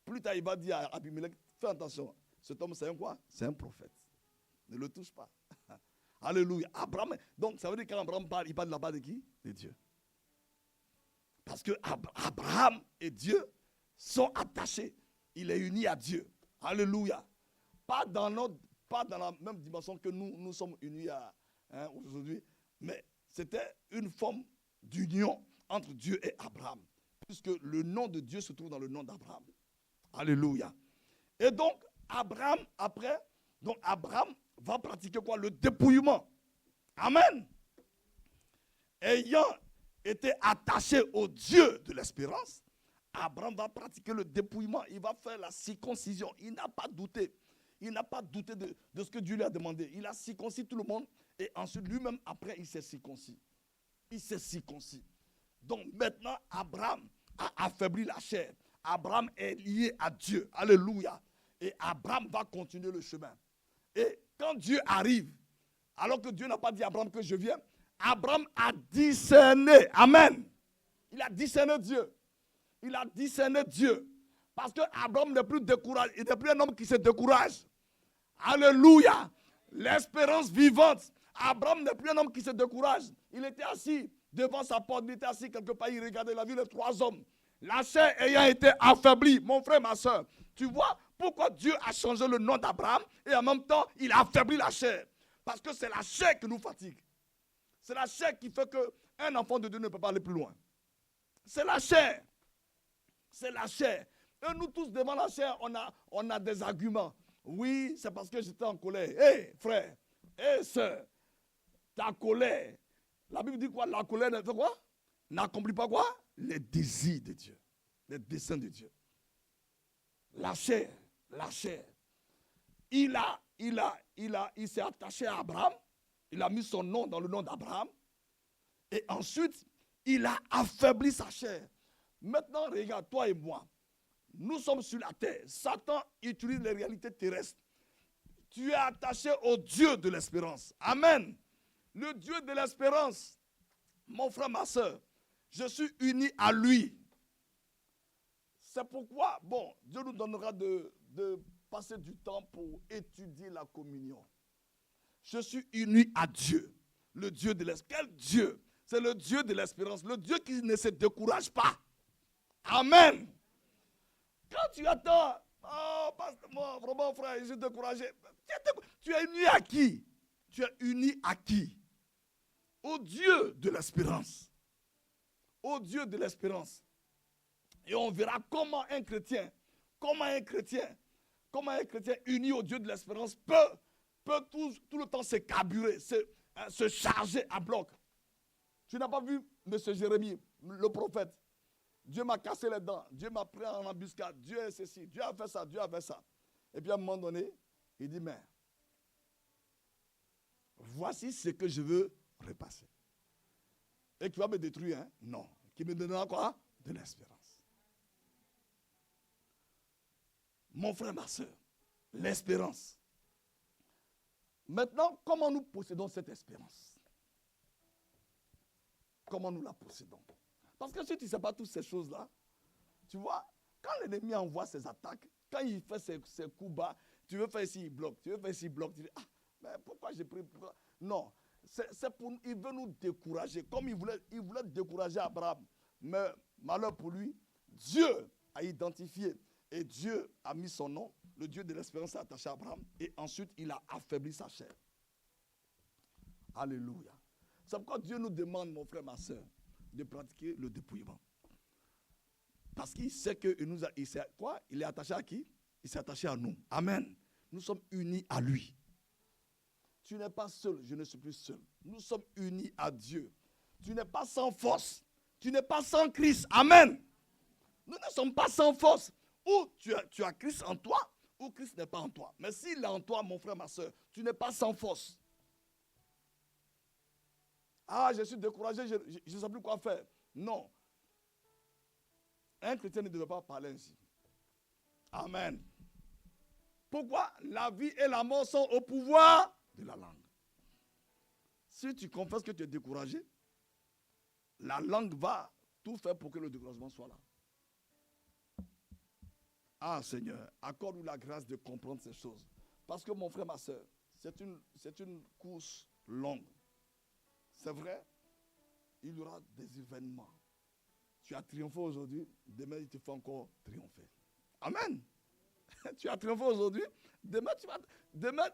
Plus tard, il va dire à Abimelech, fais attention, cet homme, c'est un quoi? C'est un prophète. Ne le touche pas. Alléluia. Abraham, donc, ça veut dire qu'Abraham parle, il parle de la part de qui? De Dieu. Parce que Abraham et Dieu sont attachés. Il est uni à Dieu. Alléluia. Pas dans la même dimension que nous sommes unis aujourd'hui, mais c'était une forme d'union entre Dieu et Abraham, puisque le nom de Dieu se trouve dans le nom d'Abraham. Alléluia. Et donc, Abraham va pratiquer quoi? Le dépouillement. Amen. Ayant été attaché au Dieu de l'espérance, Abraham va pratiquer le dépouillement. Il va faire la circoncision. Il n'a pas douté. Il n'a pas douté de ce que Dieu lui a demandé. Il a circoncis tout le monde. Et ensuite, lui-même, après, il s'est circoncis. Il s'est circoncis. Donc maintenant, Abraham a affaibli la chair. Abraham est lié à Dieu. Alléluia. Et Abraham va continuer le chemin. Et quand Dieu arrive, alors que Dieu n'a pas dit à Abraham que je viens, Abraham a discerné. Amen. Il a discerné Dieu. Il a discerné Dieu. Parce que Abraham n'est plus découragé. Il n'est plus un homme qui se décourage. Alléluia. L'espérance vivante. Abraham n'est plus un homme qui se décourage. Il était assis devant sa porte. Il était assis quelque part. Il regardait la vie de 3 hommes. La chair ayant été affaiblie. Mon frère, ma soeur. Tu vois pourquoi Dieu a changé le nom d'Abraham et en même temps, il a affaibli la chair. Parce que c'est la chair qui nous fatigue. C'est la chair qui fait qu'un enfant de Dieu ne peut pas aller plus loin. C'est la chair. C'est la chair. Et nous tous devant la chair, on a des arguments. Oui, c'est parce que j'étais en colère. Hé, frère, hé, sœur, ta colère. La Bible dit quoi? La colère ne fait quoi? N'accomplit pas quoi? Les désirs de Dieu. Les desseins de Dieu. La chair. La chair. Il s'est attaché à Abraham. Il a mis son nom dans le nom d'Abraham. Et ensuite, il a affaibli sa chair. Maintenant, regarde, toi et moi. Nous sommes sur la terre. Satan utilise les réalités terrestres. Tu es attaché au Dieu de l'espérance. Amen. Le Dieu de l'espérance. Mon frère, ma soeur, je suis uni à lui. C'est pourquoi, bon, Dieu nous donnera de passer du temps pour étudier la communion. Je suis uni à Dieu, le Dieu de l'espérance. Quel Dieu? C'est le Dieu de l'espérance, le Dieu qui ne se décourage pas. Amen. Quand tu attends, oh, moi, vraiment, frère, je suis découragé. Tu es uni à qui? Tu es uni à qui? Au Dieu de l'espérance. Au Dieu de l'espérance. Et on verra comment un chrétien uni au Dieu de l'espérance peut tout le temps se carburer, se charger à bloc. Tu n'as pas vu M. Jérémie, le prophète? Dieu m'a cassé les dents, Dieu m'a pris en embuscade, Dieu est ceci, Dieu a fait ça, Dieu a fait ça. Et puis à un moment donné, il dit, mais voici ce que je veux repasser. Et qui va me détruire, hein? Non. Qui me donnera quoi? De l'espérance. Mon frère, ma soeur, l'espérance. Maintenant, comment nous possédons cette espérance? Comment nous la possédons? Parce que si tu ne sais pas toutes ces choses-là, tu vois, quand l'ennemi envoie ses attaques, quand il fait ses coups bas, tu veux faire ici, il bloque, tu veux faire ici, il bloque, tu dis, ah, mais pourquoi j'ai pris... Non, il veut nous décourager, comme il voulait décourager Abraham. Mais malheur pour lui, Dieu a identifié et Dieu a mis son nom, le Dieu de l'espérance attaché à Abraham, et ensuite il a affaibli sa chair. Alléluia. C'est pourquoi Dieu nous demande, mon frère, ma soeur, de pratiquer le dépouillement. Parce qu'il sait il est attaché à qui? Il s'est attaché à nous. Amen. Nous sommes unis à lui. Tu n'es pas seul, je ne suis plus seul. Nous sommes unis à Dieu. Tu n'es pas sans force. Tu n'es pas sans Christ. Amen. Nous ne sommes pas sans force. Ou tu as Christ en toi, ou Christ n'est pas en toi. Mais s'il est en toi, mon frère, ma soeur, tu n'es pas sans force. Ah, je suis découragé, je ne sais plus quoi faire. Non. Un chrétien ne devait pas parler ainsi. Amen. Pourquoi? La vie et la mort sont au pouvoir de la langue. Si tu confesses que tu es découragé, la langue va tout faire pour que le découragement soit là. Ah Seigneur, accorde-nous la grâce de comprendre ces choses. Parce que mon frère, ma soeur, c'est une course longue. C'est vrai, il y aura des événements. Tu as triomphé aujourd'hui, demain il te faut encore triompher. Amen. Tu as triomphé aujourd'hui, demain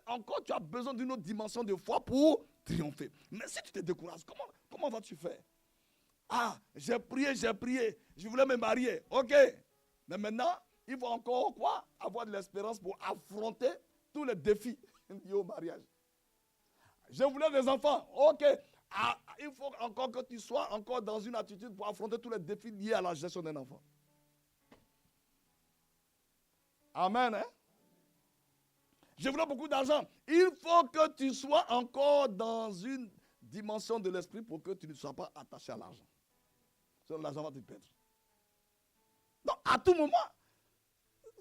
encore tu as besoin d'une autre dimension de foi pour triompher. Mais si tu te décourages, comment vas-tu faire? Ah, j'ai prié, je voulais me marier. Ok, mais maintenant, il faut encore quoi? Avoir de l'espérance pour affronter tous les défis liés au mariage. Je voulais des enfants. Ok, il faut encore que tu sois encore dans une attitude pour affronter tous les défis liés à la gestion d'un enfant. Amen. Hein? Je voulais beaucoup d'argent. Il faut que tu sois encore dans une dimension de l'esprit pour que tu ne sois pas attaché à l'argent. Sinon l'argent va te perdre. Donc à tout moment,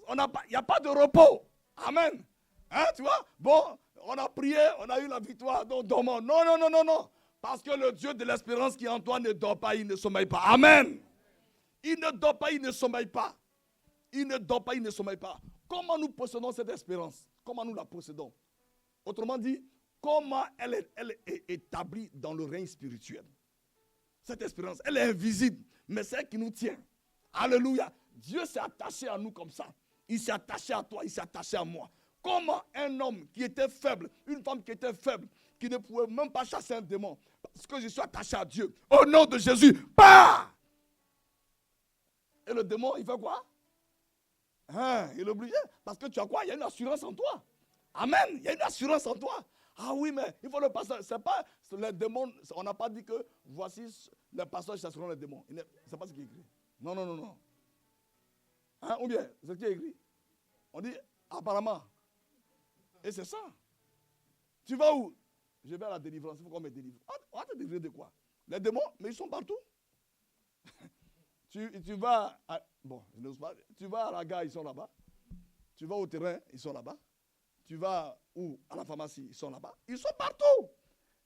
il n'y a pas de repos. Amen. Hein, tu vois? Bon, on a prié, on a eu la victoire, donc dormons. Non. Parce que le Dieu de l'espérance qui est en toi ne dort pas, il ne sommeille pas. Amen. Il ne dort pas, il ne sommeille pas. Il ne dort pas, il ne sommeille pas. Comment nous possédons cette espérance? Comment nous la possédons? Autrement dit, comment elle est établie dans le règne spirituel? Cette espérance, elle est invisible, mais c'est elle qui nous tient. Alléluia. Dieu s'est attaché à nous comme ça. Il s'est attaché à toi, il s'est attaché à moi. Comment un homme qui était faible, une femme qui était faible, qui ne pouvait même pas chasser un démon, parce que je suis attaché à Dieu, au nom de Jésus, pars! Et le démon, il fait quoi? Hein, il est obligé, parce que tu as quoi? Il y a une assurance en toi. Amen, il y a une assurance en toi. Ah oui, mais il faut le passer. C'est pas les démons, on n'a pas dit que voici les pasteurs chasseront les démons. C'est pas ce qui est écrit. Non. Hein, ou bien, c'est ce qui est écrit. On dit apparemment. Et c'est ça. Tu vas où? Je vais à la délivrance. Il faut qu'on me délivre. On va te délivrer de quoi? Les démons, mais ils sont partout. tu vas à, bon, je n'ose pas. Tu vas à la gare, ils sont là-bas. Tu vas au terrain, ils sont là-bas. Tu vas où? À la pharmacie, ils sont là-bas. Ils sont partout.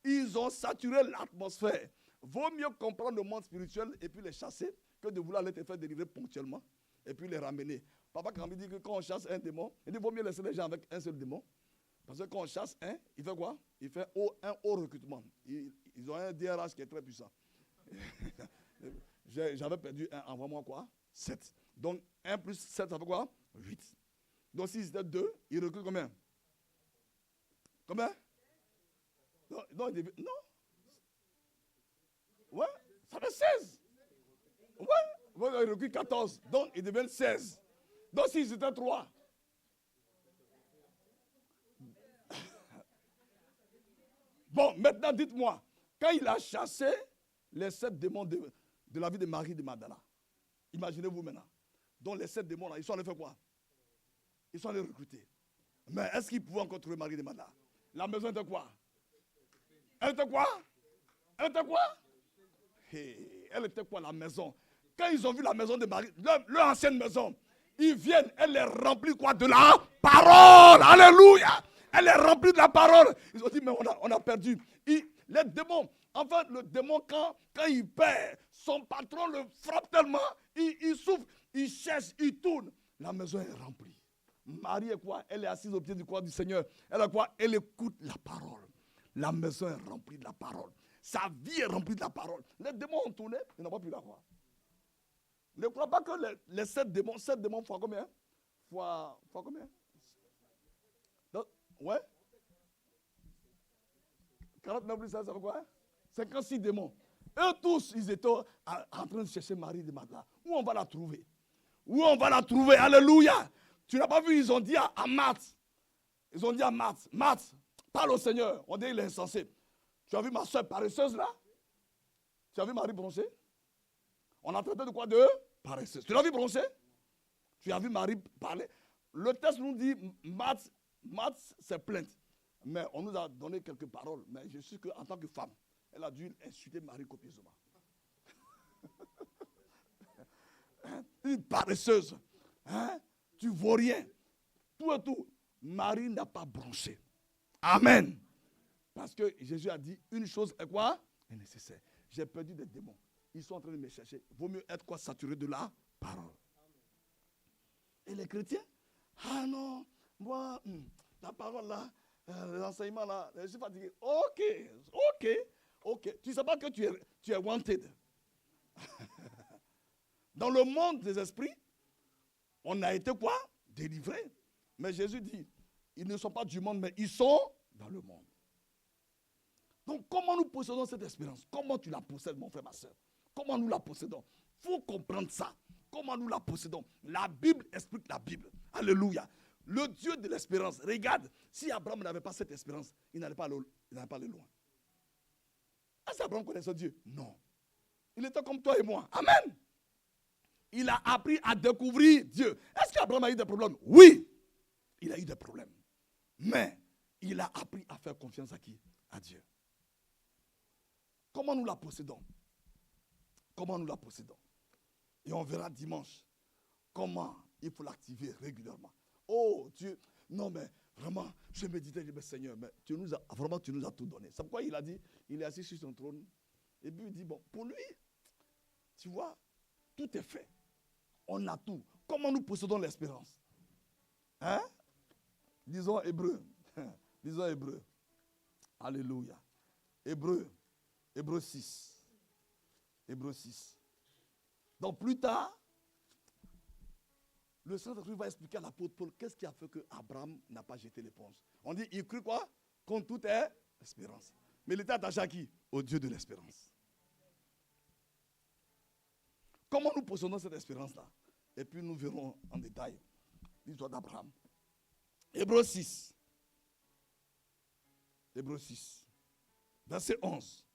Ils ont saturé l'atmosphère. Vaut mieux comprendre le monde spirituel et puis les chasser que de vouloir les faire délivrer ponctuellement et puis les ramener. Papa Kambi dit que quand on chasse un démon, il dit vaut mieux laisser les gens avec un seul démon. Parce que quand on chasse un, il fait quoi? Il fait un haut recrutement. Ils ont un DRH qui est très puissant. J'avais perdu un, envoie-moi quoi? 7. Donc 1 plus 7, ça fait quoi? 8. Donc s'ils étaient 2, ils recrutent combien? Combien? Non. Ouais, ça fait 16. Ouais, ils recrutent 14. Donc ils deviennent 16. Donc s'ils étaient 3. Bon, maintenant dites-moi, quand il a chassé les 7 démons de la vie de Marie de Magdala, imaginez-vous maintenant. Donc les 7 démons là, ils sont allés faire quoi? Ils sont allés recruter. Mais est-ce qu'ils pouvaient encore trouver Marie de Magdala? La maison était quoi? Elle était quoi? Hey, elle était quoi la maison? Quand ils ont vu la maison de Marie, leur ancienne maison, ils viennent, elle est remplie quoi? De la parole. Alléluia. Elle est remplie de la parole. Ils ont dit, mais on a perdu. Les démons, enfin, le démon, quand il perd, son patron le frappe tellement, il souffre, il cherche, il tourne. La maison est remplie. Marie est quoi? Elle est assise au pied du croix du Seigneur. Elle est quoi? Elle écoute la parole. La maison est remplie de la parole. Sa vie est remplie de la parole. Les démons ont tourné, ils n'ont pas pu la croire. Ne crois pas que les 7 démons fois combien? Fois combien? Donc, ouais. 49 plus 16, ça fait quoi? 56 démons. Eux tous, ils étaient en train de chercher Marie de Magdala. Où on va la trouver? Alléluia. Tu n'as pas vu, ils ont dit à Marthe. Ils ont dit à Marthe, parle au Seigneur. On dit il est insensé. Tu as vu ma soeur paresseuse là? Tu as vu Marie bronzée? On a traité de quoi? De paresseuse. Tu l'as vu bronzée? Tu as vu Marie parler? Le texte nous dit, Marthe s'est plainte. Mais on nous a donné quelques paroles. Mais je suis qu'en tant que femme, Elle a dû insulter Marie copieusement. Une paresseuse. Hein? Tu ne vaux rien. Tout et tout. Marie n'a pas bronché. Amen. Parce que Jésus a dit une chose est quoi? Est nécessaire. J'ai perdu des démons. Ils sont en train de me chercher. Vaut mieux être quoi? Saturé de la parole. Et les chrétiens? Ah non, moi, la parole là, l'enseignement là, je suis fatigué. Ok. Tu ne sais pas que tu es wanted. Dans le monde des esprits, on a été quoi? Délivrés. Mais Jésus dit, ils ne sont pas du monde, mais ils sont dans le monde. Donc, comment nous possédons cette espérance? Comment tu la possèdes, mon frère, ma soeur? Comment nous la possédons? Il faut comprendre ça. Comment nous la possédons? La Bible explique la Bible. Alléluia. Le Dieu de l'espérance. Regarde, si Abraham n'avait pas cette espérance, il n'allait pas aller loin. Est-ce qu'Abraham connaissait Dieu? Non. Il était comme toi et moi. Amen. Il a appris à découvrir Dieu. Est-ce qu'Abraham a eu des problèmes? Oui. Il a eu des problèmes. Mais il a appris à faire confiance à qui? À Dieu. Comment nous la possédons? Comment nous la possédons? Et on verra dimanche comment il faut l'activer régulièrement. Oh Dieu, non mais vraiment, je méditais, je dis, mais Seigneur, mais tu nous as tout donné. C'est pourquoi il a dit, il est assis sur son trône. Et puis il dit, bon, pour lui, tu vois, tout est fait. On a tout. Comment nous possédons l'espérance? Hein? Disons Hébreu. Disons Hébreu. Alléluia. Hébreu 6. Hébreu 6. Donc plus tard, le Saint-Esprit va expliquer à l'apôtre Paul qu'est-ce qui a fait que Abraham n'a pas jeté l'éponge. On dit, il crut quoi? Contre toute espérance. Mais il était attaché à qui? Au Dieu de l'espérance. Comment nous possédons cette espérance-là? Et puis nous verrons en détail l'histoire d'Abraham. Hébreu 6. Hébreu 6. Verset 11.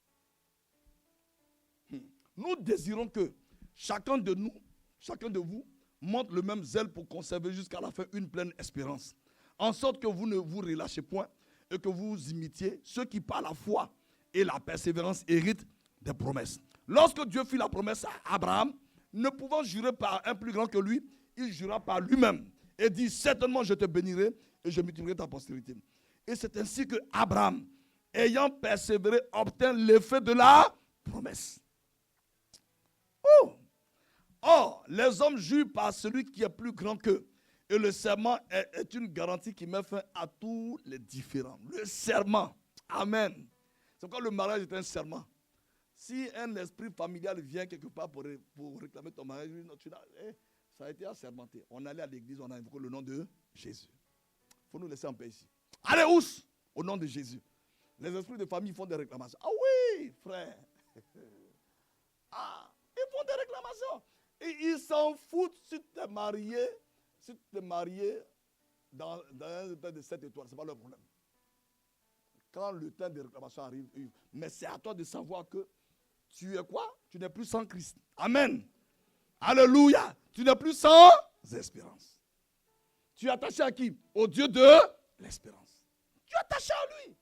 Nous désirons que chacun de vous, montre le même zèle pour conserver jusqu'à la fin une pleine espérance. En sorte que vous ne vous relâchez point et que vous imitiez ceux qui par la foi et la persévérance héritent des promesses. Lorsque Dieu fit la promesse à Abraham, ne pouvant jurer par un plus grand que lui, il jura par lui-même et dit, certainement je te bénirai et je multiplierai ta postérité. Et c'est ainsi que Abraham, ayant persévéré, obtint l'effet de la promesse. Or, les hommes jurent par celui qui est plus grand qu'eux. Et le serment est une garantie qui met fin à tous les différends. Le serment. Amen. C'est pourquoi le mariage est un serment. Si un esprit familial vient quelque part pour réclamer ton mariage, ça a été assermenté. On allait à l'église, on a invoqué le nom de Jésus. Il faut nous laisser en paix ici. Allez, ous, au nom de Jésus. Les esprits de famille font des réclamations. Ah oui, frère. Ah, ils font des réclamations. Et ils s'en foutent si tu es marié dans un hôtel de 7 étoiles. Ce n'est pas leur problème. Quand le temps de réclamation arrive, mais c'est à toi de savoir que tu es quoi? Tu n'es plus sans Christ. Amen. Alléluia. Tu n'es plus sans espérance. Tu es attaché à qui? Au Dieu de l'espérance. Tu es attaché à lui.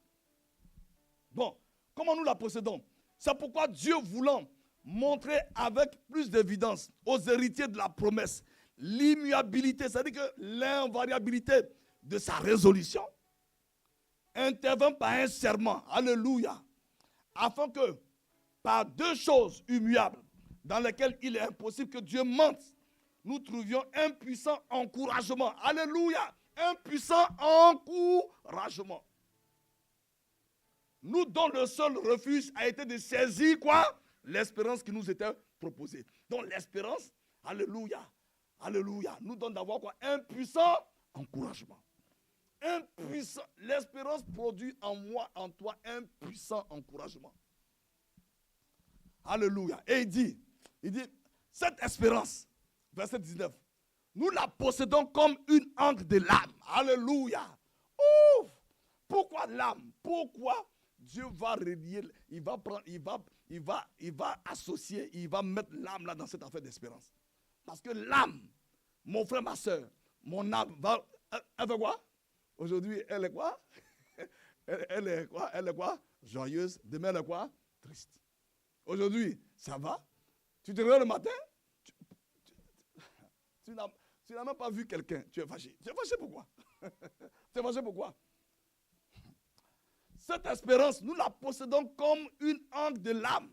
Bon, comment nous la possédons? C'est pourquoi Dieu voulant montrer avec plus d'évidence aux héritiers de la promesse l'immuabilité, c'est-à-dire que l'invariabilité de sa résolution, intervint par un serment, alléluia, afin que par deux choses immuables dans lesquelles il est impossible que Dieu mente, nous trouvions un puissant encouragement, alléluia, un puissant encouragement. Nous dont le seul refuge a été de saisir quoi? L'espérance qui nous était proposée. Donc l'espérance, alléluia, alléluia, nous donne d'avoir quoi? Un puissant encouragement. L'espérance produit en moi, en toi, un puissant encouragement. Alléluia. Et il dit, cette espérance, verset 19, nous la possédons comme une encre de l'âme. Alléluia. Ouf. Pourquoi l'âme? Pourquoi Dieu va relier, il va associer, il va mettre l'âme là dans cette affaire d'espérance. Parce que l'âme, mon frère, ma soeur, mon âme, elle fait quoi? Aujourd'hui, elle est quoi? Elle est quoi? Joyeuse. Demain, elle est quoi? triste. Aujourd'hui, ça va. Tu te réveilles le matin, tu n'as même pas vu quelqu'un. Tu es fâché. Tu es fâché pourquoi? Tu es fâché pourquoi? Cette espérance, nous la possédons comme une encre de l'âme.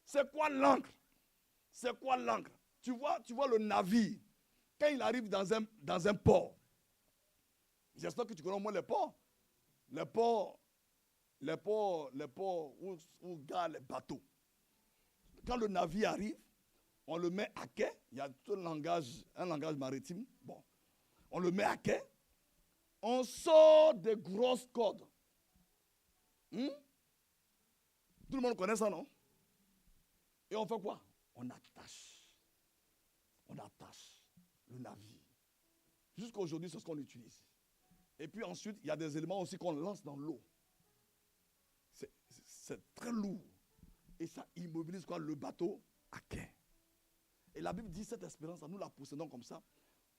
C'est quoi l'encre? C'est quoi l'encre? Tu vois le navire, quand il arrive dans un port. J'espère que tu connais au moins les ports. Les ports où garent les bateaux. Quand le navire arrive, on le met à quai. Il y a tout un langage maritime. Bon, on le met à quai. On sort des grosses cordes. Tout le monde connaît ça, non? Et on fait quoi? On attache le navire. Jusqu'à aujourd'hui, c'est ce qu'on utilise. Et puis ensuite, il y a des éléments aussi qu'on lance dans l'eau. C'est très lourd. Et ça immobilise quoi? Le bateau à quai. Et la Bible dit cette espérance, nous la possédons comme ça,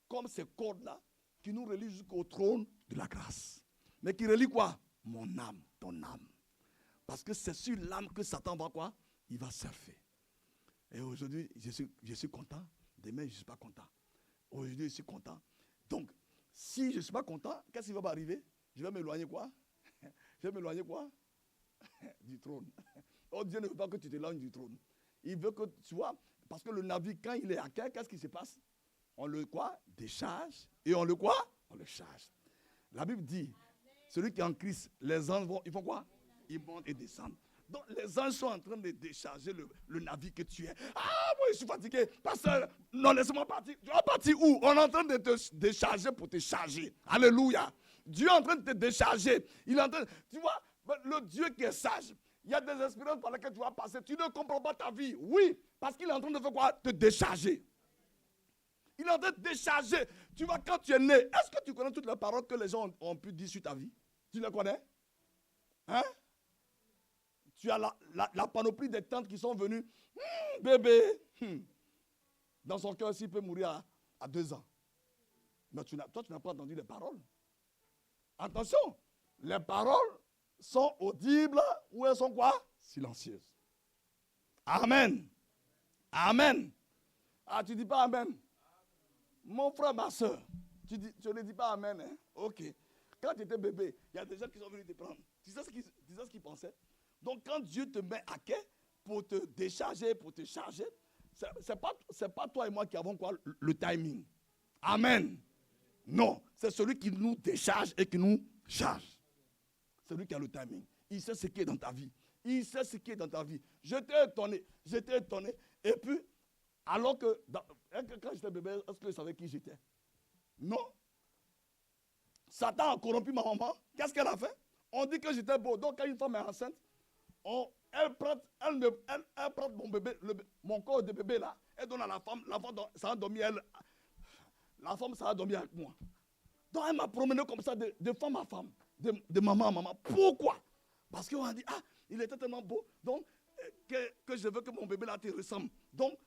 comme ces cordes-là qui nous relient jusqu'au trône de la grâce. Mais qui relient quoi? Mon âme, ton âme. Parce que c'est sur l'âme que Satan va quoi? Il va surfer. Et aujourd'hui, je suis content. Demain, je ne suis pas content. Aujourd'hui, je suis content. Donc, si je ne suis pas content, qu'est-ce qui va m'arriver? Je vais m'éloigner quoi? Je vais m'éloigner quoi? Du trône. Oh, Dieu ne veut pas que tu t'éloignes du trône. Il veut que tu vois, parce que le navire, quand il est à quai, qu'est-ce qui se passe? On le quoi? Décharge. Et on le quoi? On le charge. La Bible dit, celui qui est en Christ, les anges ils font quoi? Ils montent et descendent. Donc les anges sont en train de décharger le navire que tu es. Ah, moi je suis fatigué. Pasteur, non, laisse-moi partir. Tu vas partir où? On est en train de te décharger pour te charger. Alléluia. Dieu est en train de te décharger. Il est en train, tu vois, le Dieu qui est sage, il y a des expériences par lesquelles tu vas passer. Tu ne comprends pas ta vie. Oui, parce qu'il est en train de faire quoi? Te décharger. Il est en train de décharger. Tu vois, quand tu es né, est-ce que tu connais toutes les paroles que les gens ont pu dire sur ta vie? Tu les connais? Hein? Tu as la panoplie des tantes qui sont venues. Bébé. Dans son cœur, s'il peut mourir à 2 ans. Mais toi, tu n'as pas entendu les paroles. Attention, les paroles sont audibles ou elles sont quoi? Silencieuses. Amen. Amen. Ah, tu ne dis pas Amen. Mon frère, ma soeur, tu ne dis pas Amen. Hein? Ok. Quand tu étais bébé, il y a des gens qui sont venus te prendre. Tu sais ce qu'ils pensaient? Donc, quand Dieu te met à quai pour te décharger, pour te charger, ce n'est pas toi et moi qui avons quoi? Le timing. Amen. Non, c'est celui qui nous décharge et qui nous charge. C'est lui qui a le timing. Il sait ce qui est dans ta vie. Il sait ce qui est dans ta vie. J'étais étonné. Et puis, alors que, quand j'étais bébé, est-ce que je savais qui j'étais? Non. Satan a corrompu ma maman. Qu'est-ce qu'elle a fait? On dit que j'étais beau. Donc, quand une femme est enceinte, elle prend mon corps de bébé là, elle donne à la femme, ça a dormi la femme, ça a dormi avec moi. Donc, elle m'a promené comme ça de femme à femme, de maman à maman. Pourquoi? Parce qu'on a dit, ah, il était tellement beau, donc, que je veux que mon bébé là te ressemble. Donc,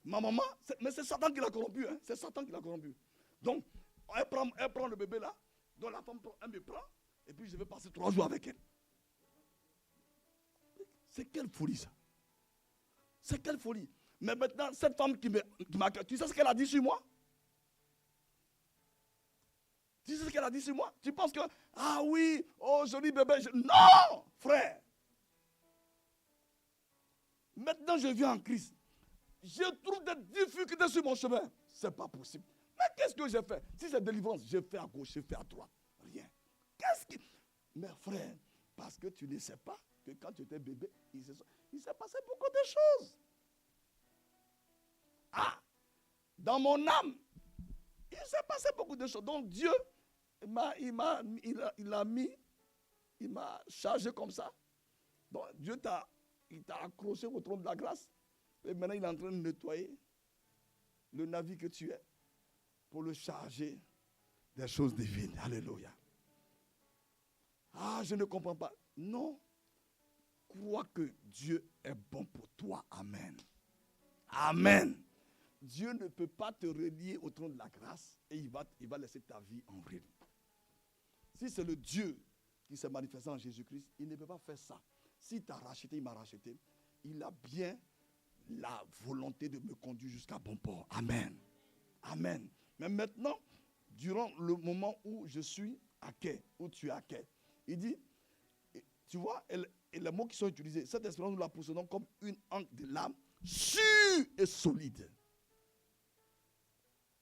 ma maman, mais c'est Satan qui l'a corrompu, hein, c'est Satan qui l'a corrompu. Donc, elle prend le bébé là, donc la femme, elle me prend, et puis je vais passer 3 jours avec elle. C'est quelle folie ça? C'est quelle folie? Mais maintenant, cette femme qui m'a... Tu sais ce qu'elle a dit sur moi? Tu sais ce qu'elle a dit sur moi? Tu penses que... Ah oui, oh joli bébé. Non, frère. Maintenant, je viens en Christ. Je trouve des difficultés sur mon chemin. C'est pas possible. Mais qu'est-ce que j'ai fait? Si c'est délivrance, je fais à gauche, je fais à droite. Rien. Qu'est-ce qui... Mais frère, parce que tu ne sais pas que quand tu étais bébé, il s'est passé beaucoup de choses. Ah, dans mon âme, il s'est passé beaucoup de choses. Donc Dieu, il m'a chargé comme ça. Donc Dieu il t'a accroché au trône de la grâce. Et maintenant il est en train de nettoyer le navire que tu es pour le charger des choses divines. Alléluia. Ah, je ne comprends pas. Non. Crois que Dieu est bon pour toi. Amen. Amen. Dieu ne peut pas te relier au trône de la grâce et il va laisser ta vie en ruine. Si c'est le Dieu qui s'est manifesté en Jésus-Christ, il ne peut pas faire ça. S'il t'a racheté, il m'a racheté. il a bien la volonté de me conduire jusqu'à bon port. Amen. Amen. Mais maintenant, durant le moment où je suis à quai, où tu es à quai, il dit, tu vois, et les mots qui sont utilisés, cette espérance, nous la possédons comme une ancre de l'âme sûre et solide.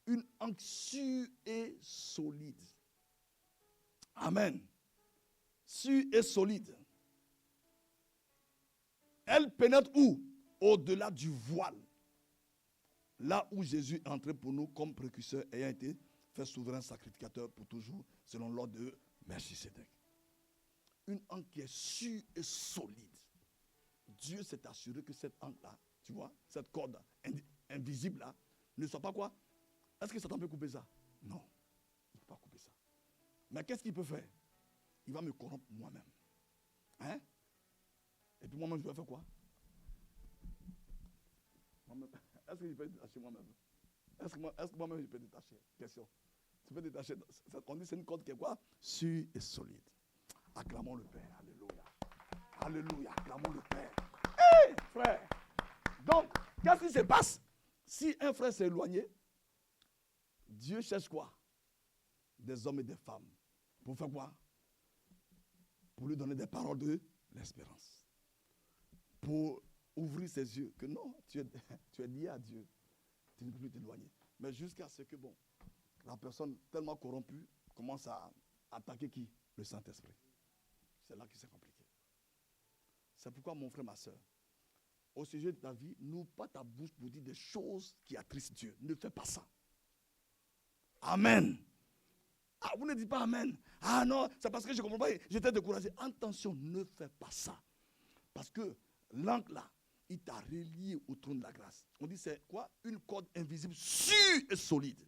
Une ancre sûre et solide. Amen. Sûre et solide. Elle pénètre où? Au-delà du voile. Là où Jésus est entré pour nous comme précurseur, ayant été fait souverain sacrificateur pour toujours, selon l'ordre de Melchisédek. Une ancre qui est sûre et solide. Dieu s'est assuré que cette ancre-là, tu vois, cette corde invisible-là, ne soit pas quoi? Est-ce que Satan peut couper ça? Non, il ne peut pas couper ça. Mais qu'est-ce qu'il peut faire? Il va me corrompre moi-même. Hein? Et puis moi-même, je vais faire quoi? Est-ce que je peux détacher moi-même? Est-ce que moi-même, je peux détacher? Question. Tu peux détacher. On dit c'est une corde qui est quoi? Sûre et solide. Acclamons le Père. Alléluia. Alléluia. Acclamons le Père. Hé, frère. Donc, qu'est-ce qui se passe? Si un frère s'est éloigné, Dieu cherche quoi? Des hommes et des femmes. Pour faire quoi? Pour lui donner des paroles de l'espérance. Pour ouvrir ses yeux. Que non, tu es lié à Dieu. Tu ne peux plus t'éloigner. Mais jusqu'à ce que, bon, la personne tellement corrompue commence à attaquer qui? Le Saint-Esprit. C'est là que c'est compliqué. C'est pourquoi, mon frère, ma soeur, au sujet de ta vie, n'ouvre pas ta bouche pour dire des choses qui attristent Dieu. Ne fais pas ça. Amen. Ah, vous ne dites pas Amen. Ah non, c'est parce que je ne comprends pas. J'étais découragé. Attention, ne fais pas ça. Parce que l'angle là, il t'a relié au trône de la grâce. On dit c'est quoi? Une corde invisible, sûre et solide.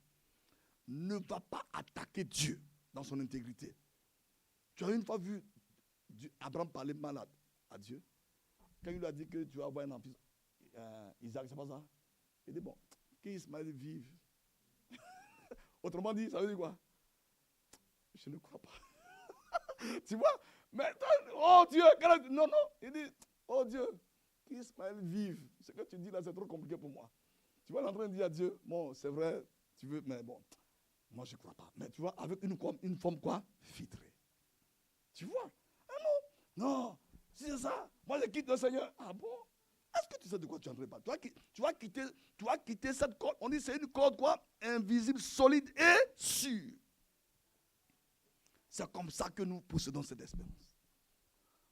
Ne va pas attaquer Dieu dans son intégrité. Tu as une fois vu Abraham parler malade à Dieu. Quand il lui a dit que tu vas avoir un enfant, Isaac, c'est pas ça? Il dit bon, qu'Ismaël vive. Autrement dit, ça veut dire quoi? Je ne crois pas. Tu vois? Mais, oh Dieu, non, non. Il dit, oh Dieu, qu'Ismaël vive. Ce que tu dis là, c'est trop compliqué pour moi. Tu vois, il est en train de dire à Dieu, bon, c'est vrai, tu veux, mais bon, moi je ne crois pas. Mais tu vois, avec une forme quoi? Filtrée. Tu vois? Ah non, non, si c'est ça, moi je quitte le Seigneur. Ah bon? Est-ce que tu sais de quoi tu es en train de parler? Tu vas quitter cette corde. On dit c'est une corde quoi? Invisible, solide et sûre. C'est comme ça que nous possédons cette espérance.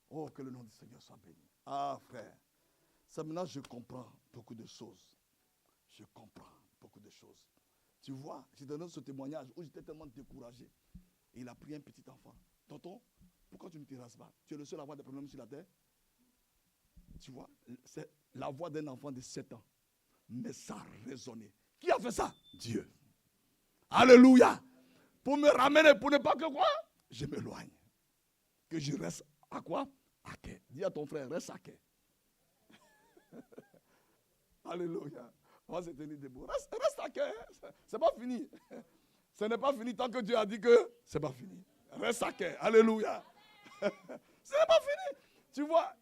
Oh, que le nom du Seigneur soit béni. Ah, frère. Ça, maintenant, je comprends beaucoup de choses. Je comprends beaucoup de choses. Tu vois, j'ai donné ce témoignage où j'étais tellement découragé. Et il a pris un petit enfant. Tonton, pourquoi tu ne te rases pas? Tu es le seul à avoir des problèmes sur la terre. Tu vois, c'est la voix d'un enfant de 7 ans. Mais ça a résonné. Qui a fait ça? Dieu. Alléluia. Pour me ramener, pour ne pas que quoi? Je m'éloigne. Que je reste à quoi? À quai. Dis à ton frère, reste à quai. Alléluia. On va se tenir debout. Reste à quai. C'est pas fini. Ce n'est pas fini tant que Dieu a dit que c'est pas fini. Reste à quai. Alléluia. Ce n'est pas fini. Tu vois,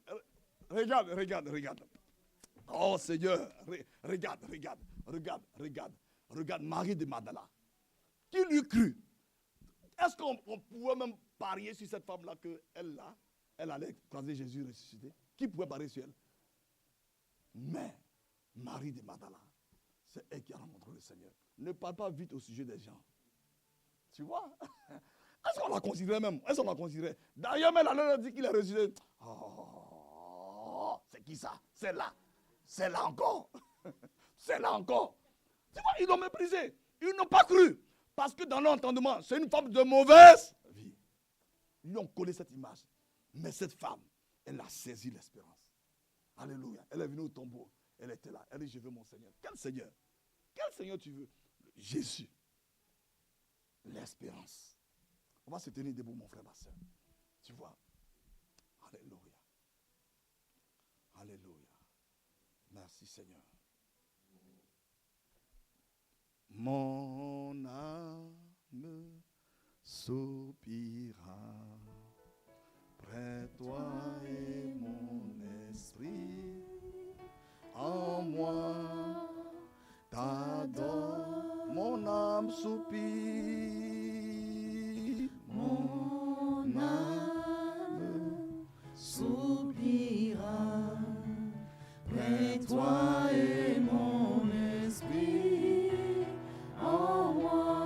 regarde. Oh Seigneur, regarde Marie de Magdala. Qui lui crut? Est-ce qu'on pouvait même parier sur cette femme-là qu'elle allait croiser Jésus ressuscité? Qui pouvait parier sur elle? Mais Marie de Magdala, c'est elle qui a rencontré le Seigneur. Ne parle pas vite au sujet des gens. Tu vois? Est-ce qu'on la considérait même? Est-ce qu'on la considérait? D'ailleurs, même elle a dit qu'il est ressuscité. Oh, c'est qui ça? C'est là. C'est là encore. C'est là encore. Tu vois, ils l'ont méprisé. Ils n'ont pas cru. Parce que dans l'entendement, c'est une femme de mauvaise vie. Ils ont collé cette image. Mais cette femme, elle a saisi l'espérance. Alléluia. Elle est venue au tombeau. Elle était là. Elle dit, je veux mon Seigneur. Quel Seigneur? Quel Seigneur tu veux? Jésus. L'espérance. On va se tenir debout, mon frère, ma soeur. Tu vois? Alléluia. Alléluia. Merci, Seigneur. Mon âme soupira près toi et mon esprit soupir. Mon âme soupira près de toi et mon esprit en moi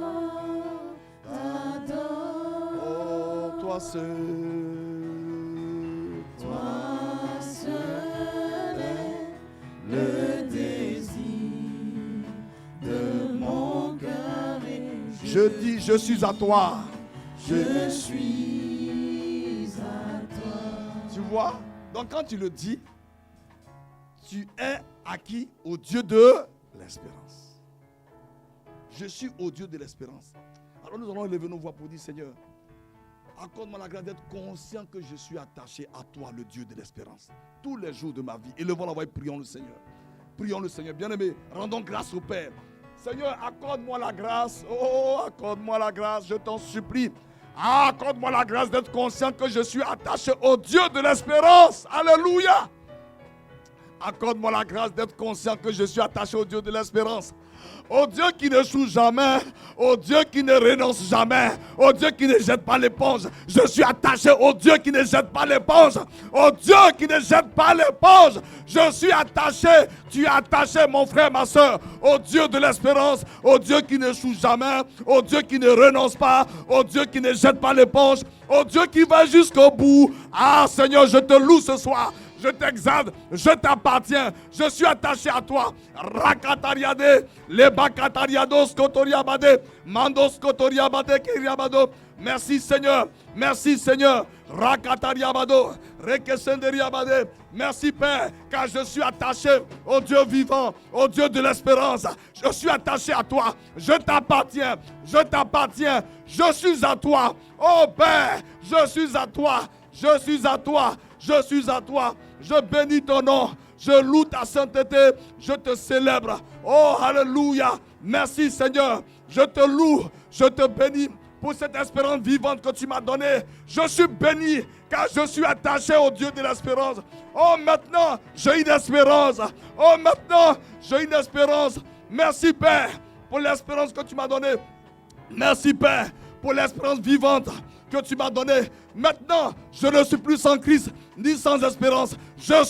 t'adore. Oh, toi seul. Toi seul est le désir de mon cœur et Je dis, je suis à toi. je suis à toi. Tu vois? Donc quand tu le dis, tu es acquis au Dieu de l'espérance. Je suis au Dieu de l'espérance. Alors nous allons élever nos voix pour dire, Seigneur, accorde-moi la grâce d'être conscient que je suis attaché à toi, le Dieu de l'espérance. Tous les jours de ma vie. Élevons la voix et prions le Seigneur. Prions le Seigneur. Bien-aimé, rendons grâce au Père. Seigneur, accorde-moi la grâce. Oh, accorde-moi la grâce, je t'en supplie. Accorde-moi la grâce d'être conscient que je suis attaché au Dieu de l'espérance. Alléluia. Accorde-moi la grâce d'être conscient que je suis attaché au Dieu de l'espérance. Au Dieu qui n'échoue jamais, au Dieu qui ne renonce jamais, au Dieu qui ne jette pas l'éponge. Je suis attaché au Dieu qui ne jette pas l'éponge, au Dieu qui ne jette pas l'éponge. Je suis attaché, tu es attaché mon frère, ma soeur, au Dieu de l'espérance, au Dieu qui n'échoue jamais, au Dieu qui ne renonce pas, au Dieu qui ne jette pas l'éponge, au Dieu qui va jusqu'au bout. Ah Seigneur, je te loue ce soir. Je t'exalte, je t'appartiens, je suis attaché à toi. Rakatariade, lebakatariados kotoriabade, mandos kotoriabade kiriabado. Merci Seigneur, merci Seigneur. Rakatariabado, rekesenderiabade. Merci Père, car je suis attaché au Dieu vivant, au Dieu de l'espérance. Je suis attaché à toi, je t'appartiens, je t'appartiens, je suis à toi. Oh Père, je suis à toi, je suis à toi, je suis à toi. Je bénis ton nom, je loue ta sainteté, je te célèbre. Oh, alléluia. Merci Seigneur, je te loue, je te bénis pour cette espérance vivante que tu m'as donnée. Je suis béni car je suis attaché au Dieu de l'espérance. Oh, maintenant, j'ai une espérance. Oh, maintenant, j'ai une espérance. Merci Père pour l'espérance que tu m'as donnée. Merci Père pour l'espérance vivante que tu m'as donnée. Maintenant, je ne suis plus sans Christ ni sans espérance. Je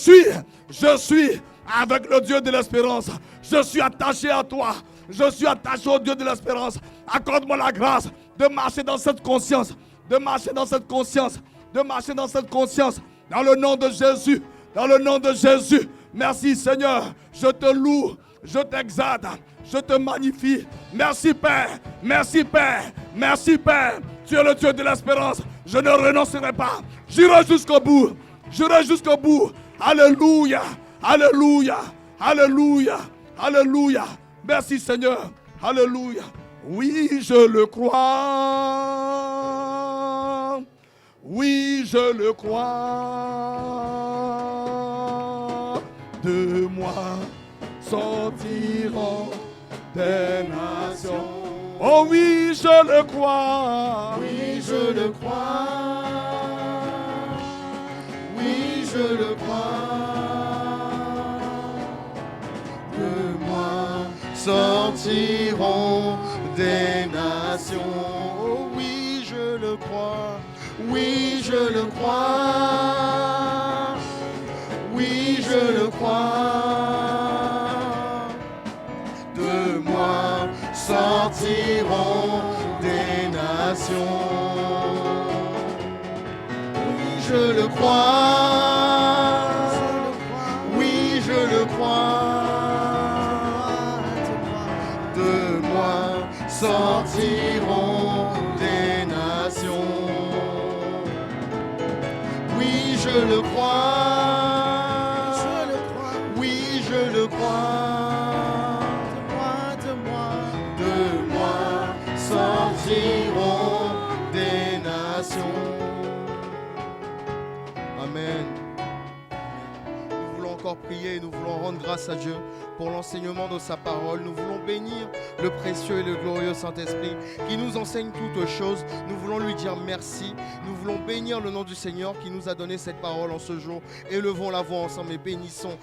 suis avec le Dieu de l'espérance. Je suis attaché à toi. Je suis attaché au Dieu de l'espérance. Accorde-moi la grâce de marcher dans cette conscience. De marcher dans cette conscience. De marcher dans cette conscience. Dans le nom de Jésus. Dans le nom de Jésus. Merci Seigneur. Je te loue. Je t'exalte. Je te magnifie. Merci Père. Merci Père. Merci Père. Tu es le Dieu de l'espérance. Je ne renoncerai pas. J'irai jusqu'au bout. J'irai jusqu'au bout. Alléluia. Alléluia. Alléluia. Alléluia. Merci Seigneur. Alléluia. Oui, je le crois. Oui, je le crois. De moi sortiront des nations. Oh oui, je le crois. Oui, je le crois. Oui, je le crois. De moi sortiront des nations. Oh oui, je le crois. Oui, je le crois. Oui, je le crois. De moi sortiront des nations. Oui, je le crois. Oui, je le crois. De moi sortiront des nations. Oui, je le crois. Oui, je le crois. De moi sortiront des nations. Amen. Nous voulons encore prier, nous voulons rendre grâce à Dieu pour l'enseignement de sa parole. Nous voulons bénir le précieux et le glorieux Saint-Esprit qui nous enseigne toutes choses. Nous voulons lui dire merci. Nous voulons bénir le nom du Seigneur qui nous a donné cette parole en ce jour. Élevons la voix ensemble et bénissons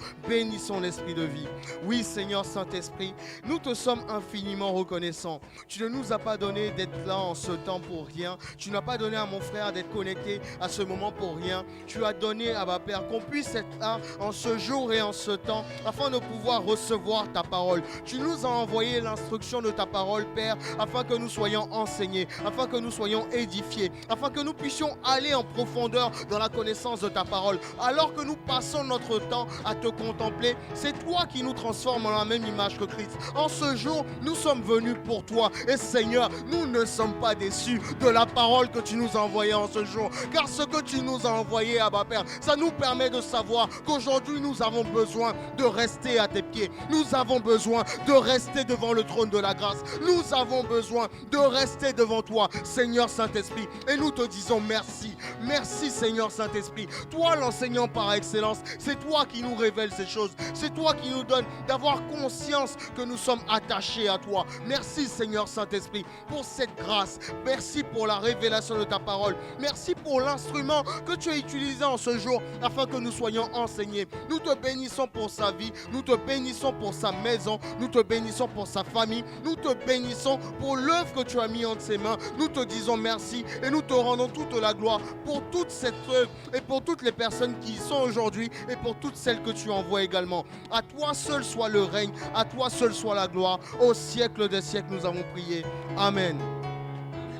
l'Esprit de vie. Oui, Seigneur Saint-Esprit, nous te sommes infiniment reconnaissants. Tu ne nous as pas donné d'être là en ce temps pour rien. Tu n'as pas donné à mon frère d'être connecté à ce moment pour rien. Tu as donné à ma Père qu'on puisse être là en ce jour et en ce temps afin de pouvoir recevoir ta parole. Tu nous as envoyé l'instruction de ta parole, Père, afin que nous soyons enseignés, afin que nous soyons édifiés, afin que nous puissions aller en profondeur dans la connaissance de ta parole. Alors que nous passons notre temps à te contempler, c'est toi qui nous transformes en la même image que Christ. En ce jour, nous sommes venus pour toi. Et Seigneur, nous ne sommes pas déçus de la parole que tu nous as envoyée en ce jour. Car ce que tu nous as envoyé, Abba Père, ça nous permet de savoir qu'aujourd'hui, nous avons besoin de rester à tes pieds. Nous avons besoin de rester devant le trône de la grâce. Nous avons besoin de rester devant toi, Seigneur Saint-Esprit. Et nous te disons merci. Merci, Seigneur Saint-Esprit. Toi, l'enseignant par excellence, c'est toi qui nous révèle ces choses. C'est toi qui nous donne d'avoir conscience que nous sommes attachés à toi. Merci, Seigneur Saint-Esprit, pour cette grâce. Merci pour la révélation de ta parole. Merci pour l'instrument que tu as utilisé en ce jour afin que nous soyons enseignés. Nous te bénissons pour sa vie. Nous te bénissons pour sa maison. Nous te bénissons pour sa famille. Nous te bénissons pour l'œuvre que tu as mis entre ses mains. Nous te disons merci et nous te rendons toute la gloire pour toute cette œuvre et pour toutes les personnes qui y sont aujourd'hui et pour toutes celles que tu envoies également. À toi seul soit le règne, à toi seul soit la gloire. Au siècle des siècles, nous avons prié. Amen.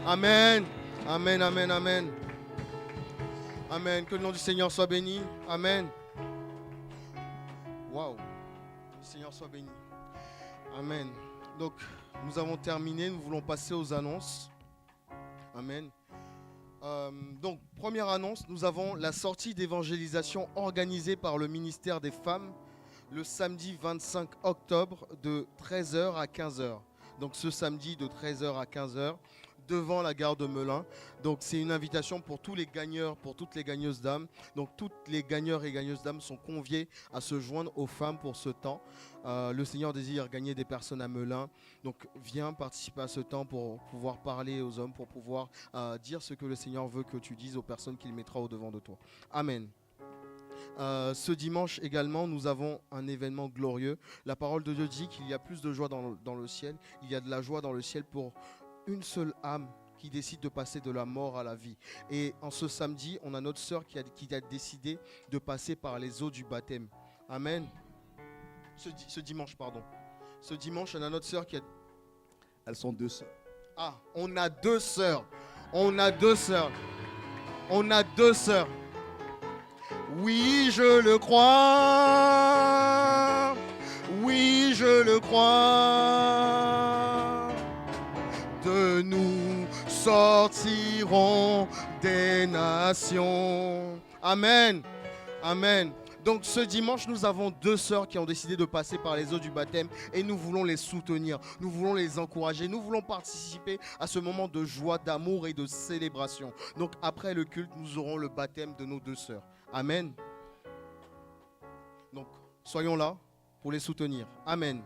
Amen. Amen, amen, amen. Amen. Que le nom du Seigneur soit béni. Amen. Waouh. Que le Seigneur soit béni. Amen. Donc, nous avons terminé. Nous voulons passer aux annonces. Amen. Donc, première annonce, nous avons la sortie d'évangélisation organisée par le ministère des Femmes le samedi 25 octobre de 13h à 15h. Donc, ce samedi de 13h à 15h devant la gare de Melun. Donc, c'est une invitation pour tous les gagneurs, pour toutes les gagneuses d'âmes. Donc, toutes les gagneurs et gagneuses d'âmes sont conviés à se joindre aux femmes pour ce temps. Le Seigneur désire gagner des personnes à Melun. Donc, viens participer à ce temps pour pouvoir parler aux hommes, pour pouvoir dire ce que le Seigneur veut que tu dises aux personnes qu'il mettra au-devant de toi. Amen. Ce dimanche également, nous avons un événement glorieux. La parole de Dieu dit qu'il y a plus de joie dans le ciel. Il y a de la joie dans le ciel pour une seule âme qui décide de passer de la mort à la vie. Et en ce samedi, on a notre sœur qui a décidé de passer par les eaux du baptême. Amen. Ce dimanche, pardon. Ce dimanche, on a notre sœur qui a... Elles sont deux sœurs. Ah, on a deux sœurs. On a deux sœurs. On a deux sœurs. Oui, je le crois. Oui, je le crois. De nous sortiront des nations. Amen. Amen. Donc ce dimanche, nous avons deux sœurs qui ont décidé de passer par les eaux du baptême et nous voulons les soutenir, nous voulons les encourager, nous voulons participer à ce moment de joie, d'amour et de célébration. Donc après le culte, nous aurons le baptême de nos deux sœurs. Amen. Donc soyons là pour les soutenir. Amen.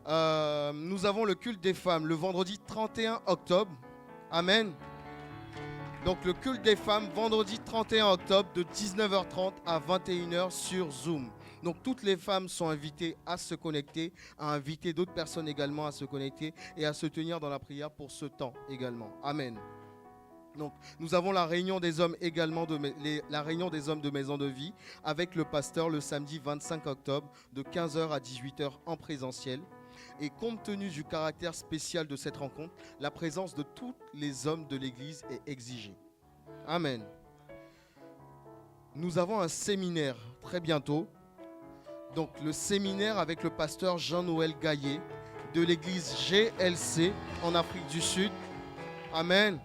Nous avons le culte des femmes le vendredi 31 octobre. Amen. Donc le culte des femmes, vendredi 31 octobre de 19h30 à 21h sur Zoom. Donc toutes les femmes sont invitées à se connecter, à inviter d'autres personnes également à se connecter et à se tenir dans la prière pour ce temps également. Amen. Donc nous avons la réunion des hommes également, la réunion des hommes de Maison de Vie avec le pasteur le samedi 25 octobre de 15h à 18h en présentiel. Et compte tenu du caractère spécial de cette rencontre, la présence de tous les hommes de l'Église est exigée. Amen. Nous avons un séminaire très bientôt. Donc le séminaire avec le pasteur Jean-Noël Gaillet de l'Église GLC en Afrique du Sud. Amen.